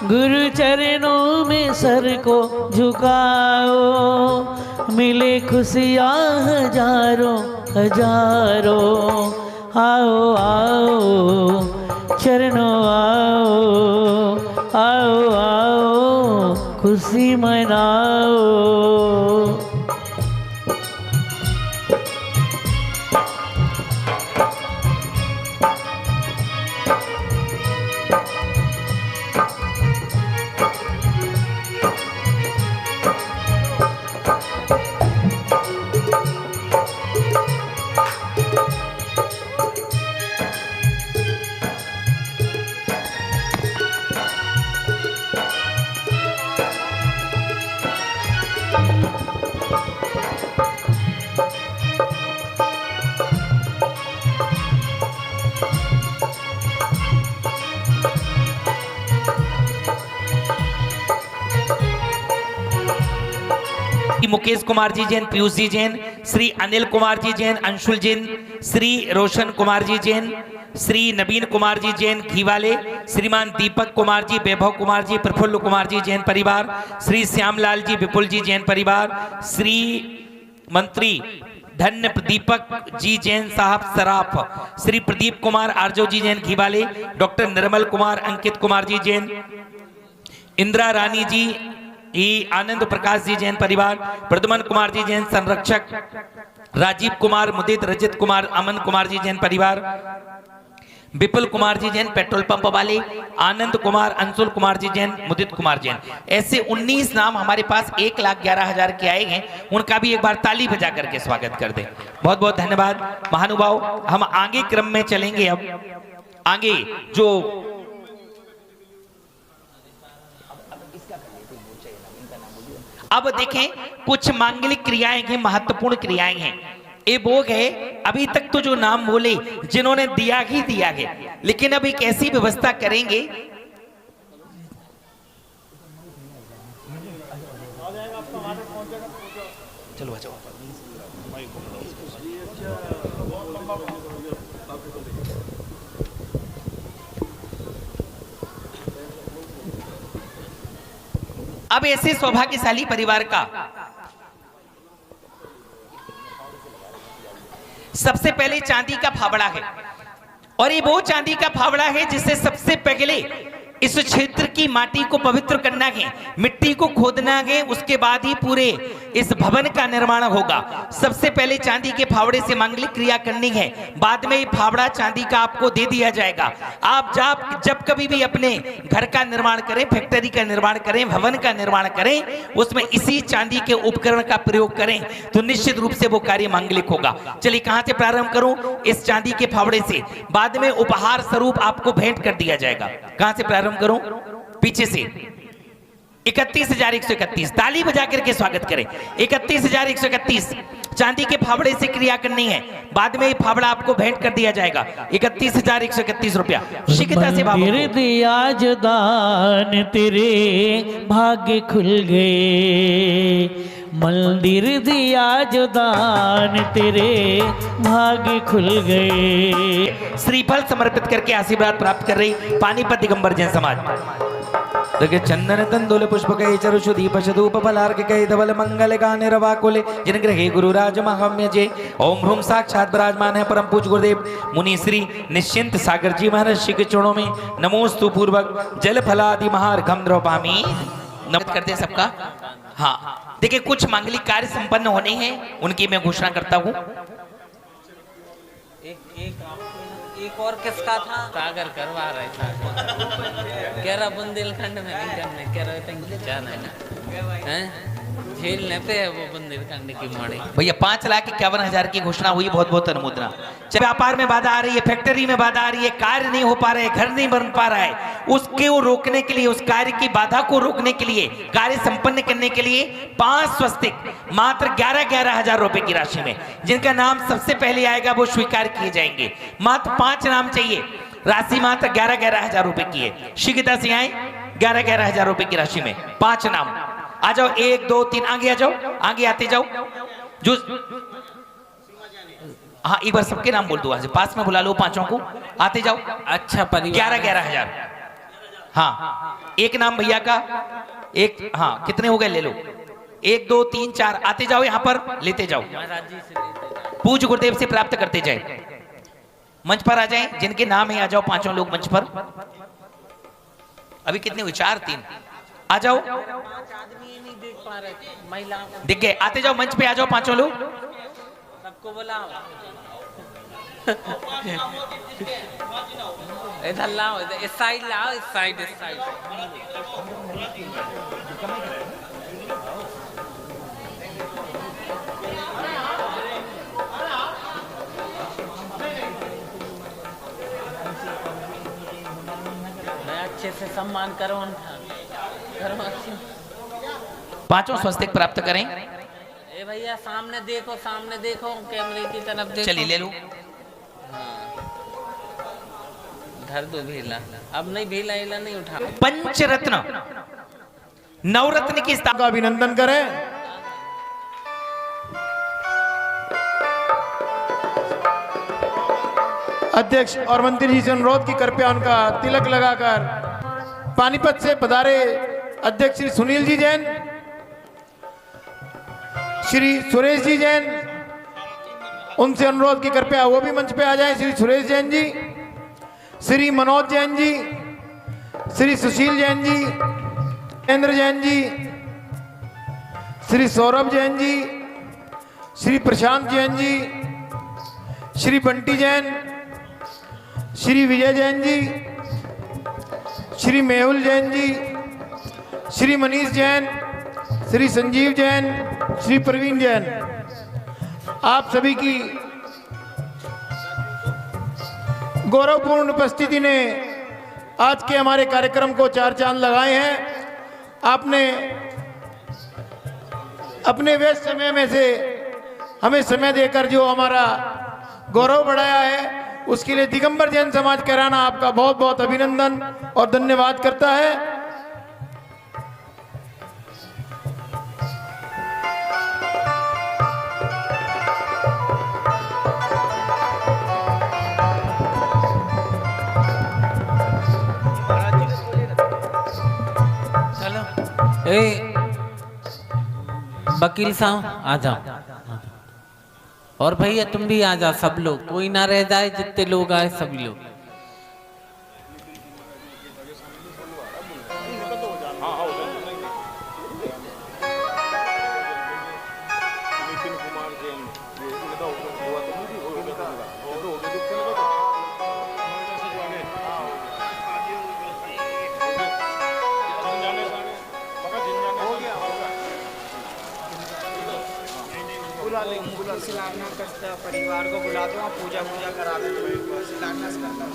गुरु चरणों में सर को झुकाओ, मिले खुशियाँ हजारों हजारों। आओ आओ चरणों आओ, आओ आओ खुशी मनाओ। मुकेश कुमार जी जैन, पीयूष जी जैन, श्री अनिल कुमार जी जैन, अंशुल जैन, श्री रोशन कुमार जी जैन, श्री नवीन कुमार जी जैन घीवाले, श्रीमान दीपक कुमार जी, वैभव कुमार जी, प्रफुल्ल कुमार जी जैन परिवार, श्री श्यामलाल जी, विपुल जी जैन परिवार, श्री मंत्री धन्य दीपक जी जैन साहब सराफ, श्री प्रदीप कुमार आरजो जी जैन घीवाले, डॉक्टर निर्मल कुमार, अंकित कुमार जी जैन, इंदिरा रानी जी, आनंद प्रकाश जी जैन परिवार, प्रद्युमन कुमार जी जैन संरक्षक, राजीव कुमार, मुदित रजत कुमार, अमन कुमार जी जैन परिवार, विपुल कुमार जी जैन पेट्रोल पंप वाले, आनंद कुमार, अंशुल कुमार जी जैन, मुदित कुमार जैन। ऐसे 19 नाम हमारे पास 1,11,000 के आए हैं। उनका भी एक बार ताली बजा करके स्वागत कर दे। बहुत बहुत धन्यवाद महानुभाव। हम आगे क्रम में चलेंगे। अब आगे जो अब देखें कुछ मांगलिक क्रियाएं हैं, महत्वपूर्ण क्रियाएं हैं। ये भोग है। अभी तक तो जो नाम बोले जिन्होंने दिया ही दिया है, लेकिन अब एक ऐसी व्यवस्था करेंगे चलो चलो अब ऐसे सौभाग्यशाली परिवार का सबसे पहले चांदी का फावड़ा है, और ये वो चांदी का फावड़ा है जिससे सबसे पहले इस क्षेत्र की माटी को पवित्र करना है, मिट्टी को खोदना है, उसके बाद ही पूरे इस भवन का निर्माण होगा। सबसे पहले चांदी के फावड़े से मांगलिक क्रिया करनी है, बाद में ये फावड़ा चांदी का आपको दे दिया जाएगा। आप जब कभी भी अपने घर का निर्माण करें, फैक्ट्री का निर्माण करें, भवन का निर्माण करें, उसमें इसी चांदी के उपकरण का प्रयोग करें तो निश्चित रूप से वो कार्य मांगलिक होगा। चलिए कहां से प्रारंभ करूं? इस चांदी के फावड़े से। बाद में उपहार स्वरूप आपको भेंट कर दिया जाएगा। कहां से प्रारंभ करूं? पीछे से 31,131 ताली बजा करके स्वागत करें। 31,131 चांदी के फावड़े से क्रिया करनी है, बाद में ये फावड़ा आपको भेंट कर दिया जाएगा। 31,131 रुपया शिकता से मंदिर दिया जो दान तेरे भाग्य खुल गए, मंदिर दिया जो दान तेरे भाग्य खुल गए। श्रीफल समर्पित करके आशीर्वाद प्राप्त कर रही पानीपत दिगंबर जैन समाज। देखिए चंदन तंदुल पुष्प कई चरुषु दीप शधूप फलार्घ कई धवल मंगल गाने रवाकुले जिन ग्रहे गुरुराज महाम्य जय। ओम ह्रूम साक्षात विराजमान है परम पूज्य गुरुदेव मुनि श्री निश्चिंत सागर जी महाराज श्री के चरणों में नमोस्तु पूर्वक जल फलादि महार्घम द्रौपामी। नमस्कार करते हैं सबका। हाँ देखिए कुछ मांगलिक कार्य संपन्न होने हैं, उनकी मैं घोषणा करता हूँ। एक और किसका था? सागर करवा रहे था, कह रहा बुंदेलखंड में नहीं करने, कह रहे थे जाना है। खेलने पे है वो बुंदेलखंड की माड़ी। भैया 5,51,000 की घोषणा हुई, बहुत बहुत अनुमोदना। जब व्यापार में बाधा आ रही है, फैक्ट्री में बाधा आ रही है, कार्य नहीं हो पा रहे, घर नहीं बन पा रहा है, उसके वो रोकने के लिए, उस कार्य की बाधा को रोकने के लिए, कार्य संपन्न करने के लिए 5 स्वस्तिक मात्र 11,000 रुपए की राशि में, जिनका नाम सबसे पहले आएगा वो स्वीकार किए जाएंगे। मात्र 5 नाम चाहिए, राशि मात्र 11,000 रुपए की है। शीघ्रता से आए, 11,000 रुपए की राशि में 5 नाम। आ जाओ, 1 2 3, आगे आ जाओ, आगे आते जाओ। जो हाँ, एक बार सबके नाम बोल दो, आज पास में बुला लो 5 को, आते जाओ। अच्छा परिवार 11,000। हाँ, एक नाम भैया का, एक, हाँ कितने हो गए ले लो, 1 2 3 4, आते जाओ यहाँ पर, लेते जाओ, पूज्य गुरुदेव से प्राप्त करते जाए। मंच पर आ जाएं, जिनके नाम है आ जाओ, 5 लोग मंच पर। अभी कितने हुए, 4 3, आ जाओ। दिख गए, आते जाओ, मंच पे आ जाओ 5 लोग। सबको बुलाओ, इधर लाओ, इस साइड लाओ, इस साइड, इस साइड। अच्छे से सम्मान करो अच्छे। 5 स्वस्तिक प्राप्त करें। ए भैया सामने देखो, सामने देखो, कैमरे की तरफ देखो। चलिए ले लो। धर दो भेला, अब नहीं भेला हिला नहीं उठा। पंचरत्न नवरत्न की स्थापना का अभिनंदन करें। अध्यक्ष और मंत्री जी से अनुरोध की कृपया उनका तिलक लगाकर पानीपत से पधारे अध्यक्ष श्री सुनील जी जैन, श्री सुरेश जी जैन, उनसे अनुरोध की कृपया वो भी मंच पे आ जाएं। श्री सुरेश जैन जी, श्री मनोज जैन जी, श्री सुशील जैन जी, इंद्र जैन जी, श्री सौरभ जैन जी, श्री प्रशांत जैन जी, श्री बंटी जैन, श्री विजय जैन जी, श्री मेहुल जैन जी, श्री मनीष जैन, श्री संजीव जैन, श्री प्रवीण जैन, आप सभी की गौरवपूर्ण उपस्थिति ने आज के हमारे कार्यक्रम को 4 चांद लगाए हैं। आपने अपने व्यस्त समय में से हमें समय देकर जो हमारा गौरव बढ़ाया है, उसके लिए दिगंबर जैन समाज कैराना आपका बहुत बहुत अभिनंदन और धन्यवाद करता है। ए वकील साहब आ जाओ, और भैया तुम भी आ जाओ, सब लोग, कोई ना रह जाए, जितने लोग आए सभी लोग। परिवार को बुला दो, पूजा करा दो, शिलान्यास करता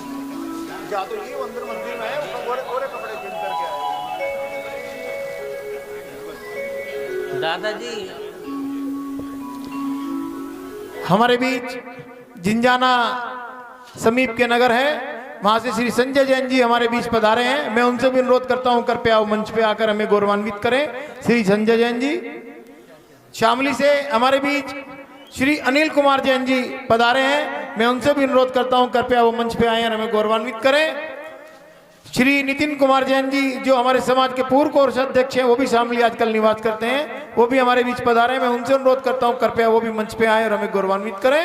जादू जी अंदर मंदिर में है, और कपड़े चेंज करके आए। दादाजी हमारे बीच जिंजाना समीप के नगर है, वहां से श्री संजय जैन जी हमारे बीच पधारे हैं। मैं उनसे भी अनुरोध करता हूं कृपया वो मंच पे आकर हमें गौरवान्वित करें। श्री संजय जैन जी। शामली से हमारे बीच श्री अनिल कुमार जैन जी पधारे हैं, मैं उनसे भी अनुरोध करता हूं कृपया वो मंच पे आए और हमें गौरवान्वित करें। श्री नितिन कुमार जैन जी जो हमारे समाज के पूर्व कोष अध्यक्ष हैं, वो भी शामली आजकल निवास करते हैं, वो भी हमारे बीच पधारे हैं, मैं उनसे अनुरोध करता हूं कृपया वो भी मंच पे आए और हमें गौरवान्वित करें।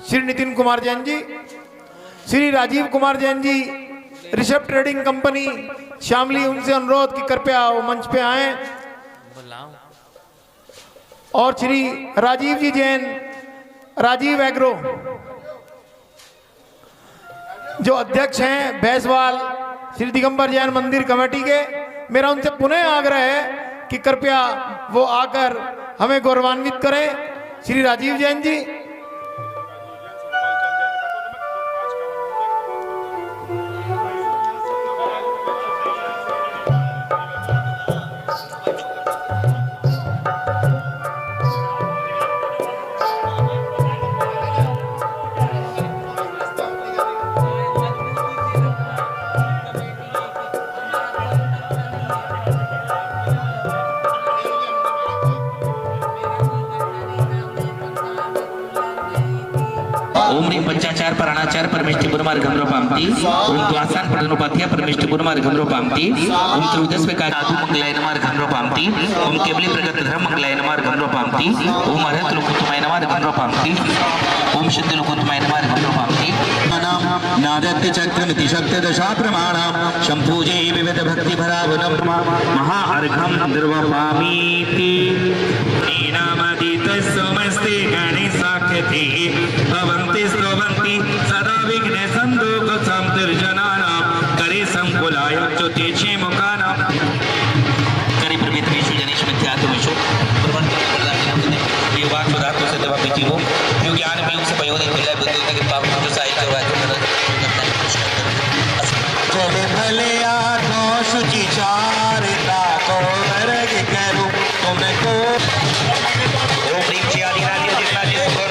श्री नितिन कुमार जैन जी। श्री राजीव कुमार जैन जी, ऋषभ ट्रेडिंग कंपनी शामली, उनसे अनुरोध कि कृपया वो मंच पे आए। और श्री राजीव जी जैन, राजीव एग्रो जो अध्यक्ष हैं भैंसवाल श्री दिगंबर जैन मंदिर कमेटी के, मेरा उनसे पुनः आग्रह है कि कृपया वो आकर हमें गौरवान्वित करें। श्री राजीव जैन जी। ओम ह्रीं पंचाचार प्राणाचार परमेष्टि गुरुमार घमरो पामती। ओम द्वासान पठनोपाध्याय परमेष्टि गुरुमार घमरो पामती। ओम त्रयोदश का साधु मंगलाय नमः घमरो पामती। ओम केवली प्रगत धर्म मंगलाय नमः घमरो पामती। ओम अरहत लोकोत्तमाय नमः घमरो पामती। ओम शुद्ध लोकोत्तमाय नमः घमरो पामती। नादत्य चक्रमिति शक्तदशा प्रमाणां शम्भुजे विविध भक्ति भरावनं महा अर्घम निर्वपामीति। नीनामदितः सोमस्ते गणेशाख्यते भवन्ति स्तवन्ति सदा विघ्न सन्दोष संतर्जनानां करे संकुलाय ज्योतिषे मुखानां करे प्रवित्रेषु जनेषु मिथ्यात्वेषु प्रवर्तते प्रदानामते विवाह सुधातो से देवा पिचिवो जो ज्ञान में उसे प्रयोग नहीं मिला बुद्धि के पाप जो साहित्य वाक्य चले भले आत्मा शुचि चारिता को वर्ग करूं तुमको। ओम ह्रीं श्री आदिनाथ जितना जिसको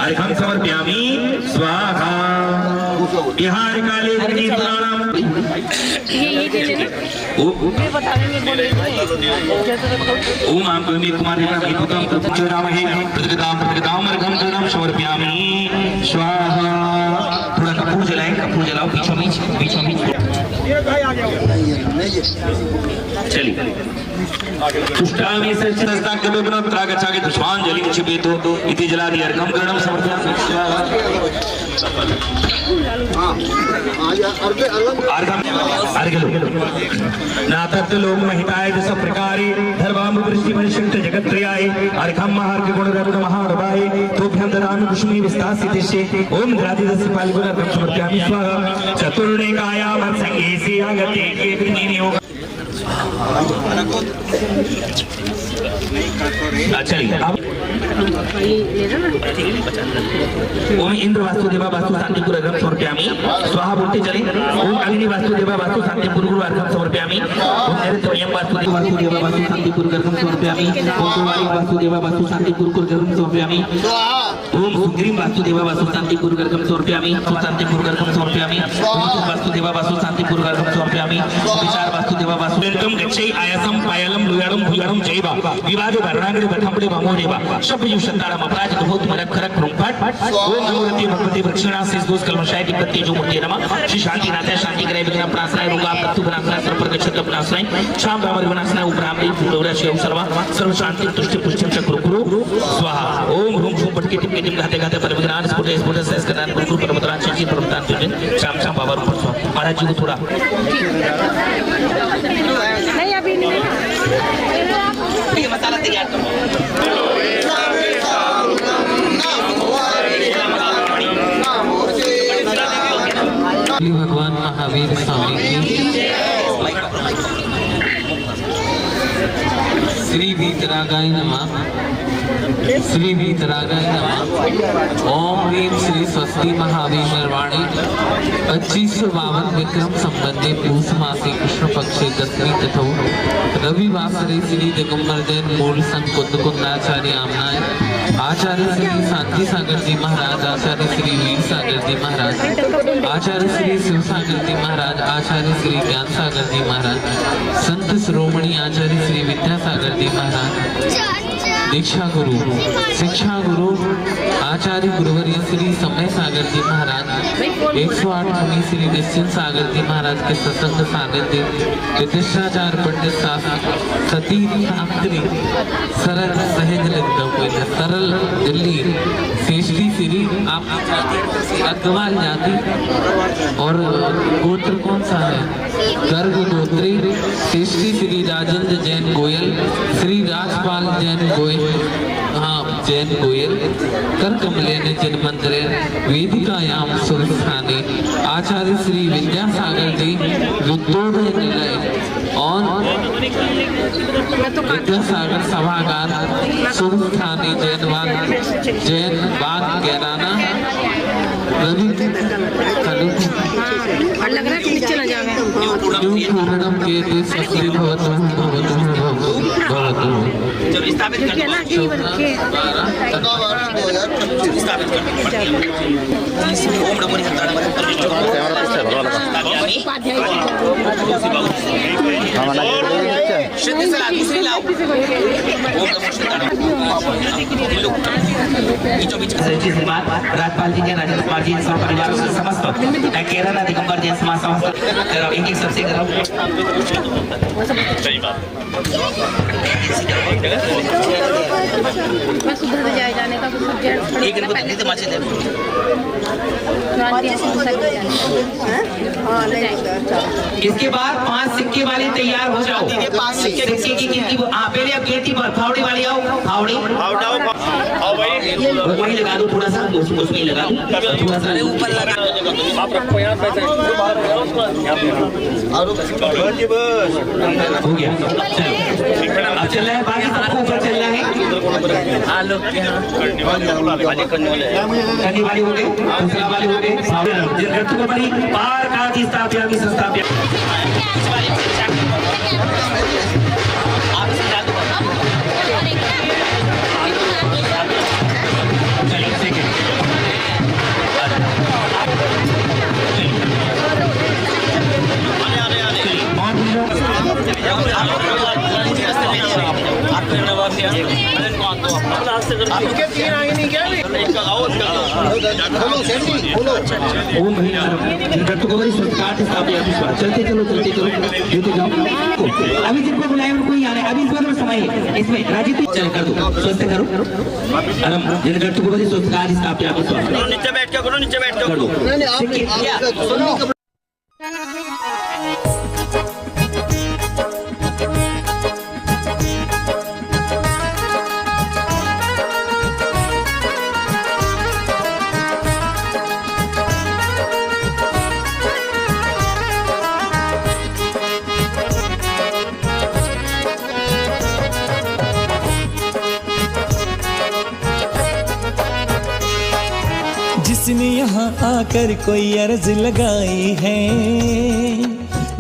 अर्घं समर्पयामि स्वाहा। बिहार काले ओम आम कुमारी अर्घं समर्पयामि स्वाहा। थोड़ा कपूर जलाएं, कपूर जलाओ बीचों बीच चलिए। पुष्टामि सच्चिदागच्छामि पुष्पाञ्जलि क्षिपेतो इति जलादि अर्घं करणं समर्पयामि स्वाहा। नाथत्व लोक महिताय सब प्रकारे धर्माम वृष्टि परिशुद्ध जगत्त्रयाय अर्घं महार्घ गुणरत्न महानुभाय तोभ्यं ददामि कुसुमे विस्तासितेशे ओम द्रादिदस्य फाल्गुन अर्घं समर्पयामि स्वाहा। चतुर्णेकायां संगेसे आगते केतुर्नियोग। ओम इंद्र वासुदेवा वास्तु शांतिपुर अर्घं समर्पयामि स्वाहा बोलते चले। ओम अग्नि वासुदेवा वास्तु शांतिपुर अर्घं समर्पयामि। ओम नैऋत्यं वासुदेवा वास्तु शांतिपुर अर्घं समर्पयामि। ओम कुमारी वासुदेवा वास्तु शांतिपुर अर्घं समर्पयामि। ओम सुग्रीव वासुदेवा वास्तु शांतिपुर अर्घं समर्पयामि। शांतिपुर अर्घं समर्पयामि। ओम वासुदेवा वास्तु शांतिपुर अर्घं समर्पयामि। विचार वासुदेवा वासुदेवं गच्छै आयासं पायलं लुयाडं भुयाडं जैवा विवादो वर्णांगणे बथंबडे बामोरेवा शब्दजु शतारम अपराध बहुत मरक खरक रुंपाट ओम नमोरति भगवती वृक्षणा से दोष कलमशाय की पत्ती जो मूर्ति नमः श्री शांति नाथ शांति करे विघ्न प्रासनाय रोगा प्रतु बनासनाय सर्वप्रगच्छत बनासनाय शाम ब्राह्मण बनासनाय उपरामरी फुलवरा शिव सर्व सर्व शांति तुष्टि पुष्टि चक्र गुरु स्वाहा। ओम ह्रूम झूम पटके टिपके टिप गाते गाते पर विघ्नान स्फुटे स्फुटे सहस्त्रनाथ गुरु परमतरान चिंची परमतान तुझे शाम शाम बाबा रूप स्वाहा। महाराज जी को थोड़ा नहीं अभी नहीं ये मसाला तैयार करो। भगवान महावीर स्वामी की श्री वीतरागाय नमः, श्री वीतरागाय नमः। ओम ह्रीं श्री स्वस्ति महावीर निर्वाणी 2552 विक्रम संबंधे पूष मासे कृष्ण पक्षे 10वीं तिथौ रविवासरे श्री दिगंबर जैन मूल संघ कुंदाचार्य आमनाय आचार्य श्री शांति सागर जी महाराज, आचार्य श्री वीर सागर जी महाराज, आचार्य श्री शिव सागर जी महाराज, आचार्य श्री ज्ञान सागर जी महाराज, संत शिरोमणि आचार्य श्री विद्यासागर जी महाराज, दीक्षा गुरु शिक्षा गुरु आचार्य गुरुवर्य श्री समय सागर जी महाराज, 108 मुनि श्री निश्चिंत सागर जी महाराज के सत्संग सानिध्य प्रतिष्ठाचार्य पंडित सती शास्त्री सरल सहज लगता सरल दिल्ली शेषी श्री आप अग्रवाल जाति और गोत्र कौन सा है? गर्ग गोत्री शेषी श्री राजेंद्र जैन गोयल, श्री राजपाल जैन गोयल, हाँ जैन गोयल, कर कमले ने जिन मंदिरे वेदिकायाम सुरस्थाने आचार्य श्री विद्यासागर जी विद्योदय निलय और विद्यासागर सभागार सुरस्थाने जैन बाग गैराना रवि लग रहा है कि नीचे न जावे पूर्णम के देश असली भवतु जब स्थापित कर ना कि के स्थापित कर ओम नमो नारायण शुद्ध से लागू से लाओ ओम नमो नारायण राजपाल जी जैन राजपाल जी सब परिवार के समस्त केरला दिगंबर जैन समाज समस्त एक सबसे करो सही बात बस उधर जाए जाने का कुछ सब्जेक्ट एक इनको तकलीफ तो माचे दे इसके बाद 5 सिक्के वाले तैयार हो जाओ। सिक्के की गिनती पहले अब गिनती फावड़े वाली आओ, फावड़े आओ भाई वही लगा दो थोड़ा सा उसमें लगा दो थोड़ा सा ऊपर लगा आप रखो यहाँ पैसे हो गया। अब चल रहा है बाकी सबको ऊपर चल रहा है आलोक करने वाले हो गए दूसरा वाले हो गए पार का स्थाप्यामि संस्थाप्यामि चलते चलो लेते जाओ। अभी जिनको बुलाए उनको ही आना है। अभी इस बार समय है इसमें राजनीति चल कर दो स्वस्थ करो नीचे बैठ के करो नीचे बैठ के जिसने यहाँ आकर कोई अर्ज लगाई है,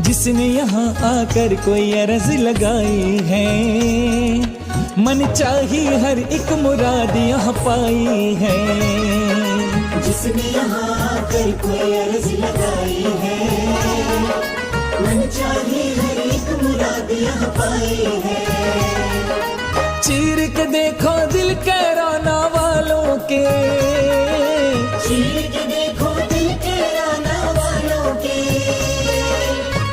जिसने यहाँ आकर कोई अर्ज लगाई है, मन चाही हर एक मुराद यहाँ पाई है। जिसने यहाँ आकर कोई अर्ज लगाई है, मन चाही हर एक मुराद यहाँ पाई है। चीर के देखो दिल के रोना वालों के, चीर के देखो दिल के रोना वालों के,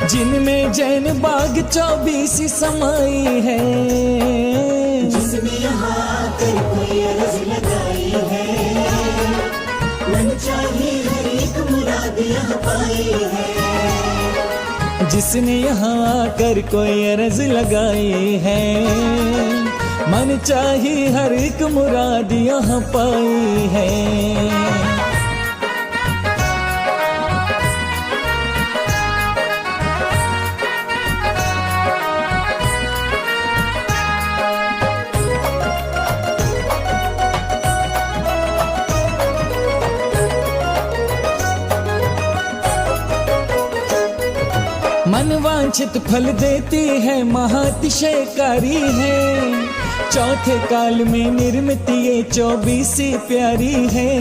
जिनमें जैन बाग 24 समाई है। जिसने यहाँ आकर कोई अर्ज लगाई है, मन चाही हर एक मुराद यहाँ पाई है। जिसने यहाँ आकर कोई अर्ज लगाई है, मन चाही हर एक मुराद यहाँ पाई है। मन वांछित फल देती है, महातिशयकारी है। चौथे काल में निर्मित ये 24 प्यारी है।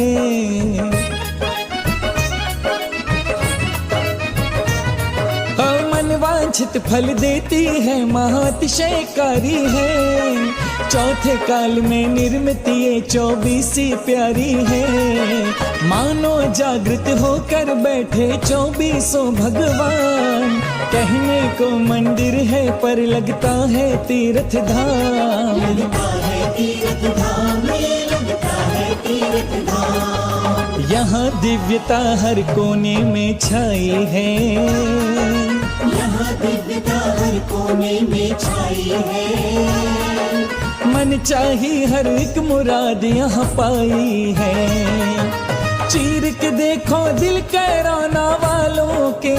वांछित फल देती है, महातिशयकारी है। चौथे काल में निर्मित ये 24 प्यारी है। मानो जागृत होकर बैठे 24 भगवान। कहने को मंदिर है पर लगता है तीर्थ धाम। लगता है तीर्थ धाम, लगता है तीर्थ धाम। यहाँ दिव्यता हर कोने में छाई है। यहाँ दिव्यता हर कोने में छाई है। मन चाही हर एक मुराद यहाँ पाई है। चीर के देखो दिल कैराना वालों के।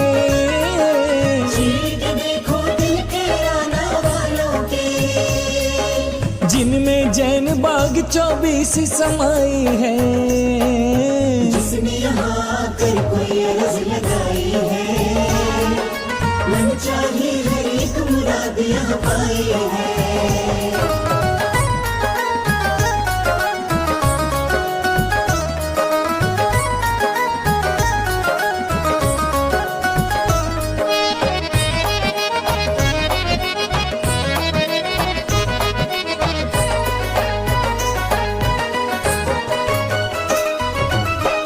चीर के देखो दिल कैराना वालों के। जिनमें जैन बाग 24 समाई है। जिसने यहाँ आकर कोई अर्ज लगाई है। मन चाहे हर एक मुराद यहाँ पाई है।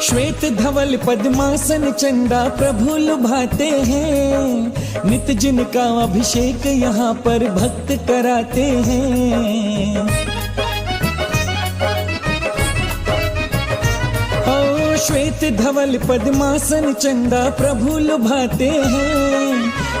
श्वेत धवल पद्मासन चंदा प्रभु लुभाते हैं। नित जिनका अभिषेक यहाँ पर भक्त कराते हैं। ओ श्वेत धवल पद्मासन चंदा प्रभु लुभाते हैं।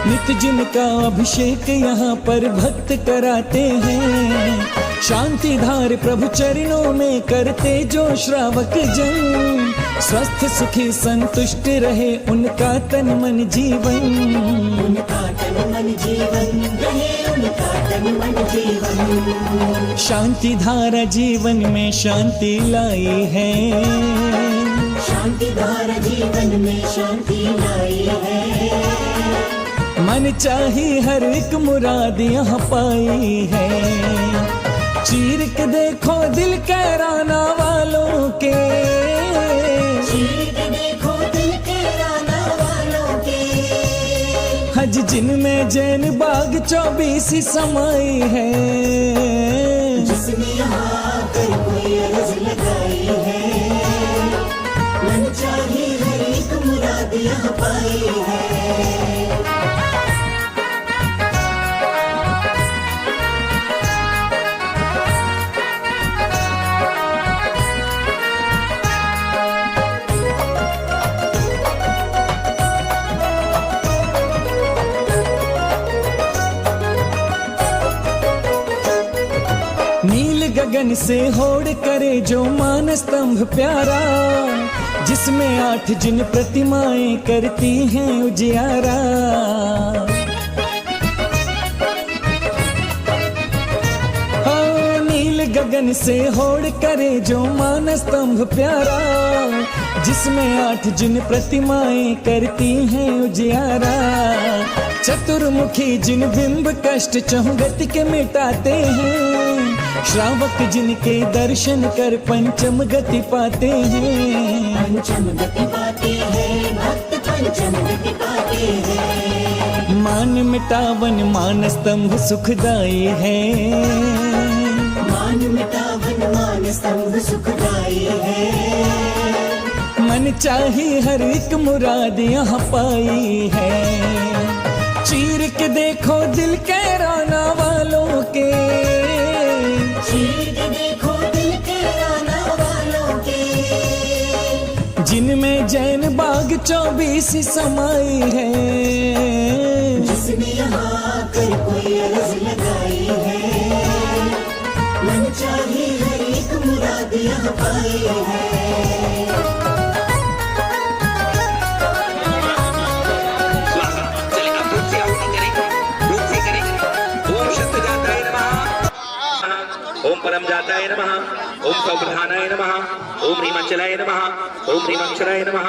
नित जिनका अभिषेक यहाँ पर भक्त कराते हैं। शांति धार प्रभु चरणों में करते जो श्रावक जन। स्वस्थ सुखी संतुष्ट रहे उनका तन मन जीवन। उनका तन मन जीवन रहे, उनका तन मन जीवन। शांति धारा जीवन में शांति लाई है। शांति धारा जीवन में शांति लाई है। मन चाही हर एक मुराद यहाँ पाई है। चीर के देखो दिल कैराना वालों के। चीर के देखो दिल कैराना वालों के। हज जिनमें जैन बाग 24 समाई है। जिसने यहाँ आकर कोई अर्ज लगाई है। मन चाहे हर एक मुराद यहाँ पाई है। नील गगन से होड़ करे जो मान स्तंभ प्यारा। जिसमें 8 जिन प्रतिमाएं करती हैं उजियारा। हाँ, नील गगन से होड़ करे जो मान स्तंभ प्यारा। जिसमें 8 जिन प्रतिमाएं करती हैं उजियारा। चतुर्मुखी जिन बिंब कष्ट चहुगति के मिटाते हैं। श्रावक जिनके दर्शन कर पंचम गति पाते हैं। पंचम गति पाते हैं, भक्त पंचम गति पाते हैं। मान मिटावन मान स्तंभ सुखदाई है। मान मिटावन मान स्तंभ सुखदाई है। मन चाही हर एक मुराद यहाँ पाई है। चीर के देखो दिल कैराना वालों के। चीर के देखो दिल कैराना वालों के। जिनमें जैन बाग 24 समाई है। जिसने यहाँ आकर कोई अर्ज लगाई है। मन चाहे हर एक मुराद यहाँ पाई है। ओम परम जाताय नमः। ओम सौप्रधानाय नमः ओम ह्रीमंचलाय नमः ओम ह्रीमंचलाय नमः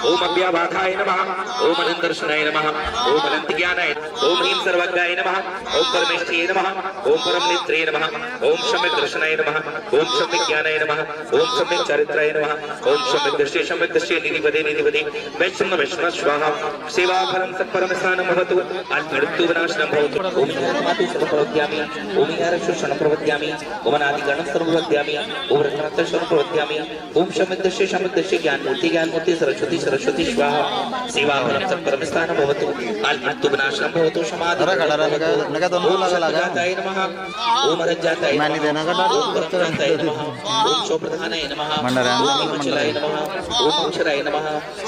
ओम अव्याबाधाय नमः ओम अनंतदर्शनाय नमः ओम अनंत ज्ञानाय ओम ह्रीं सर्वज्ञाय नमः ओम परमेष्ठिये नमः ओम परम नेत्रे नमः ओम सम्यक् दर्शनाय नमः ओम सम्यक् ज्ञानाय नमः ओम सम्यक् चारित्राय नमः ओम सम्यक् दृष्टे निधिपदे वैष्णव वैष्णव स्वाहा सेवा फलं सत्परम स्थानं भवतु मृत्यु विनाशनं भवतु ओम मातु सर्वप्रवद्यामि ओम यारक्षु शरणप्रवद्यामि ओम अनादिगणं सर्वप्रवद्यामि ओम रत्नात्र शरणप्रवद्यामि ओम सम्यक् दृष्टे ज्ञानमूर्ति सरस्वती स्वाहा सेवा फलं सत्परम स्थानं भवतु मृत्यु विनाशनं भवतु समाधि जाताय नमः ओम रज्जाताय नमः ओम परमजाताय नमः ओम शोप्रधानाय नमः ओम मंगलाय नमः ओम अक्षराय नमः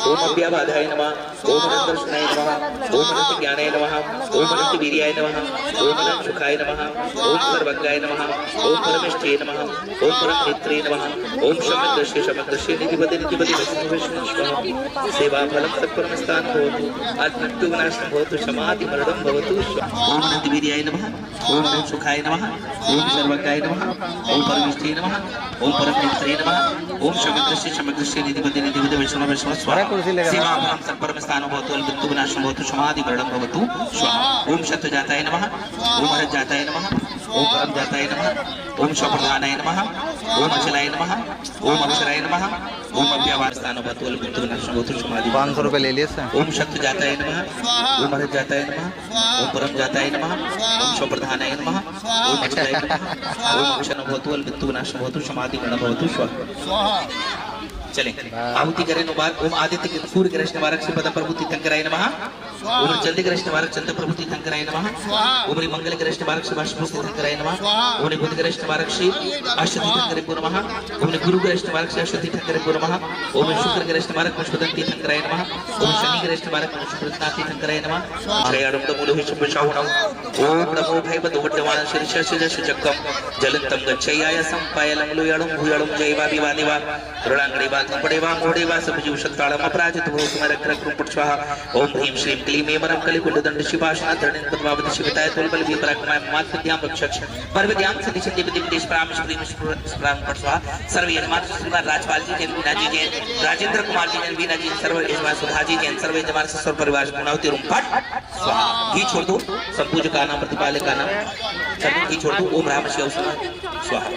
ओम अव्याबाधाय नमः ओम अनंतदर्शनाय नमः ओम अनंत ज्ञानाय नमः ओम अनंत वीर्याय नमः ओम अनंत सुखाय नमः ओम सर्वज्ञाय नमः ओम परमेष्ठिये नमः ओम परम नेत्रे नमः ओम सम्यक् दृष्टे निधिपदे वैष्णव स्वाहा सेवा फलं सत्परम स्थानं भवतु मृत्यु विनाशनं भवतु समाधि मरणं भवतु ओम अनंत वीर्याय नमः ओम अनंत सुखाय नमः ओम सर्वज्ञाय नमः ओम परमेष्ठिये नमः ओम परम नेत्रे नमः ओम सम्यक् दृष्टे निधिपदे वैष्णव स्वाहा सेवा फलं सत्परम स्थानं भवतु मृत्यु विनाशनं भवतु समाधि मरणं भवतु स्वाहा ओम शतजाताय नमः ओम हरजाताय नमः ओम परम जाताय नमः ओम शप्रधानाय नमः ओम अचलाय नमः ओम अक्षराय नमः ओम अव्यावार स्थानं भवतु मृत्यु विनाशनं भवतु समाधि 500 रुपये ले लिए सर। ओम शतजाताय नमः ओम हरजाताय नमः ओम परम जाताय नमः ओम शप्रधानाय नमः ओम अचलाय नमः ओम अक्षरं भवतु मृत्यु विनाशनं भवतु समाधि मरणं भवतु स्वाहा। चले आहुति करें बाद ओम आदित्य सूर्य ग्रह निवारक से पद प्रभु तीर्थंकराय नमः ओम चंद्र ग्रह निवारक चंद्र प्रभु तीर्थंकराय नमः ओम मंगल ग्रह निवारक से बाष्प तीर्थंकराय नमः ओम बुध ग्रह निवारक से अष्ट तीर्थंकरे नमः ओम गुरु ग्रह निवारक से अष्ट तीर्थंकरे नमः ओम शुक्र ग्रह निवारक पुष्पदंत तीर्थंकराय नमः ओम शनि ग्रह निवारक पुष्पदंत तीर्थंकराय नमः जयाडम मूलो हि शुभशाहुणं ओम नमो भैवदोड्डवाण शीर्षस्य चक्रम जलंतम गच्छयाय संपायलं लोयाडं भूयाडं जयवादिवादिवा ऋणांगणेवा कंपडेवा मोडेवा सबजीव शक्ताळम अपराजित भूसुमरक्रक्रम स्वाहा ओम ह्रीं श्रीं क्लीं एमरं कलिकुलदंड शिवाशना धरणं पद्मावती शिवताय तोलबल विपराक्रमाय मातृद्यां रक्षक्ष परविद्यां सदिशं देश प्राम श्रीं प्राम स्वाहा सर्व यजमान श्रीमान राजपाल जी जैन वीना जी जैन राजेंद्र कुमार जी जैन वीना जी सर्व यजमान सुधा जी जैन सर्व यजमान सर्व परिवार गुणावती रुमपट स्वाहा घी छोड़ दो संपूजका नाम प्रतिपालका नाम चलो घी छोड़ दो ओम राम शिव स्वाहा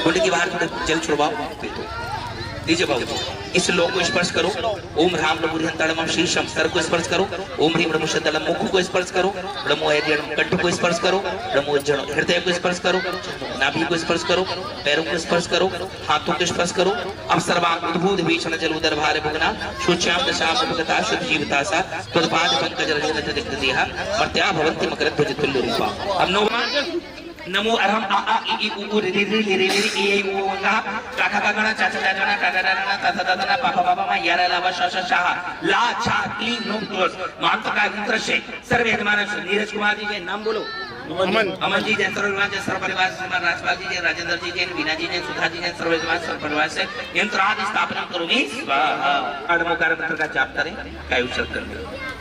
कुंड की बाहर जल छुड़वाओ लीजिए बाबू इस लोक को स्पर्श करो ओम राम नमो शीर्षम सर को स्पर्श करो ओम ह्रीं नमो शतलम मुख को स्पर्श करो नमो कंठ को स्पर्श करो नमो हृदय को स्पर्श करो नाभि को स्पर्श करो पैरों को स्पर्श करो हाथों को स्पर्श करो अब सर्वांग उद्भूत भीषण जल उदर भार भुगना शुच्याम दशाम भगता शुद्ध जीवता सा तत्पाद पंकज रजत दिग्ध देहा मर्त्या भवन्ति मकर ध्वज तुल्य रूपा। अब नमो अरहम आ आ इ उ उ रि रि रि रि रि ए ओ गा का का गणा चा चा गणा का गा ना ता ता ता पा पा पा मा यारा ला श श शाह ला छा क्लीन नो क्लोज महंत का मंत्र से सर्व यजमान नीरज कुमार जी के नाम बोलो अमन जी जैन सर्व यजमान सर्व परिवार श्रीमान राजपाल जी जैन राजेंद्र जी जैन वीना जी जैन सुधा जी जैन सर्व यजमान सर्व परिवार से यंत्र आदि स्थापना करोगे स्वाहा। आडमोकार मंत्र का जाप करें काय उच्चारण करें।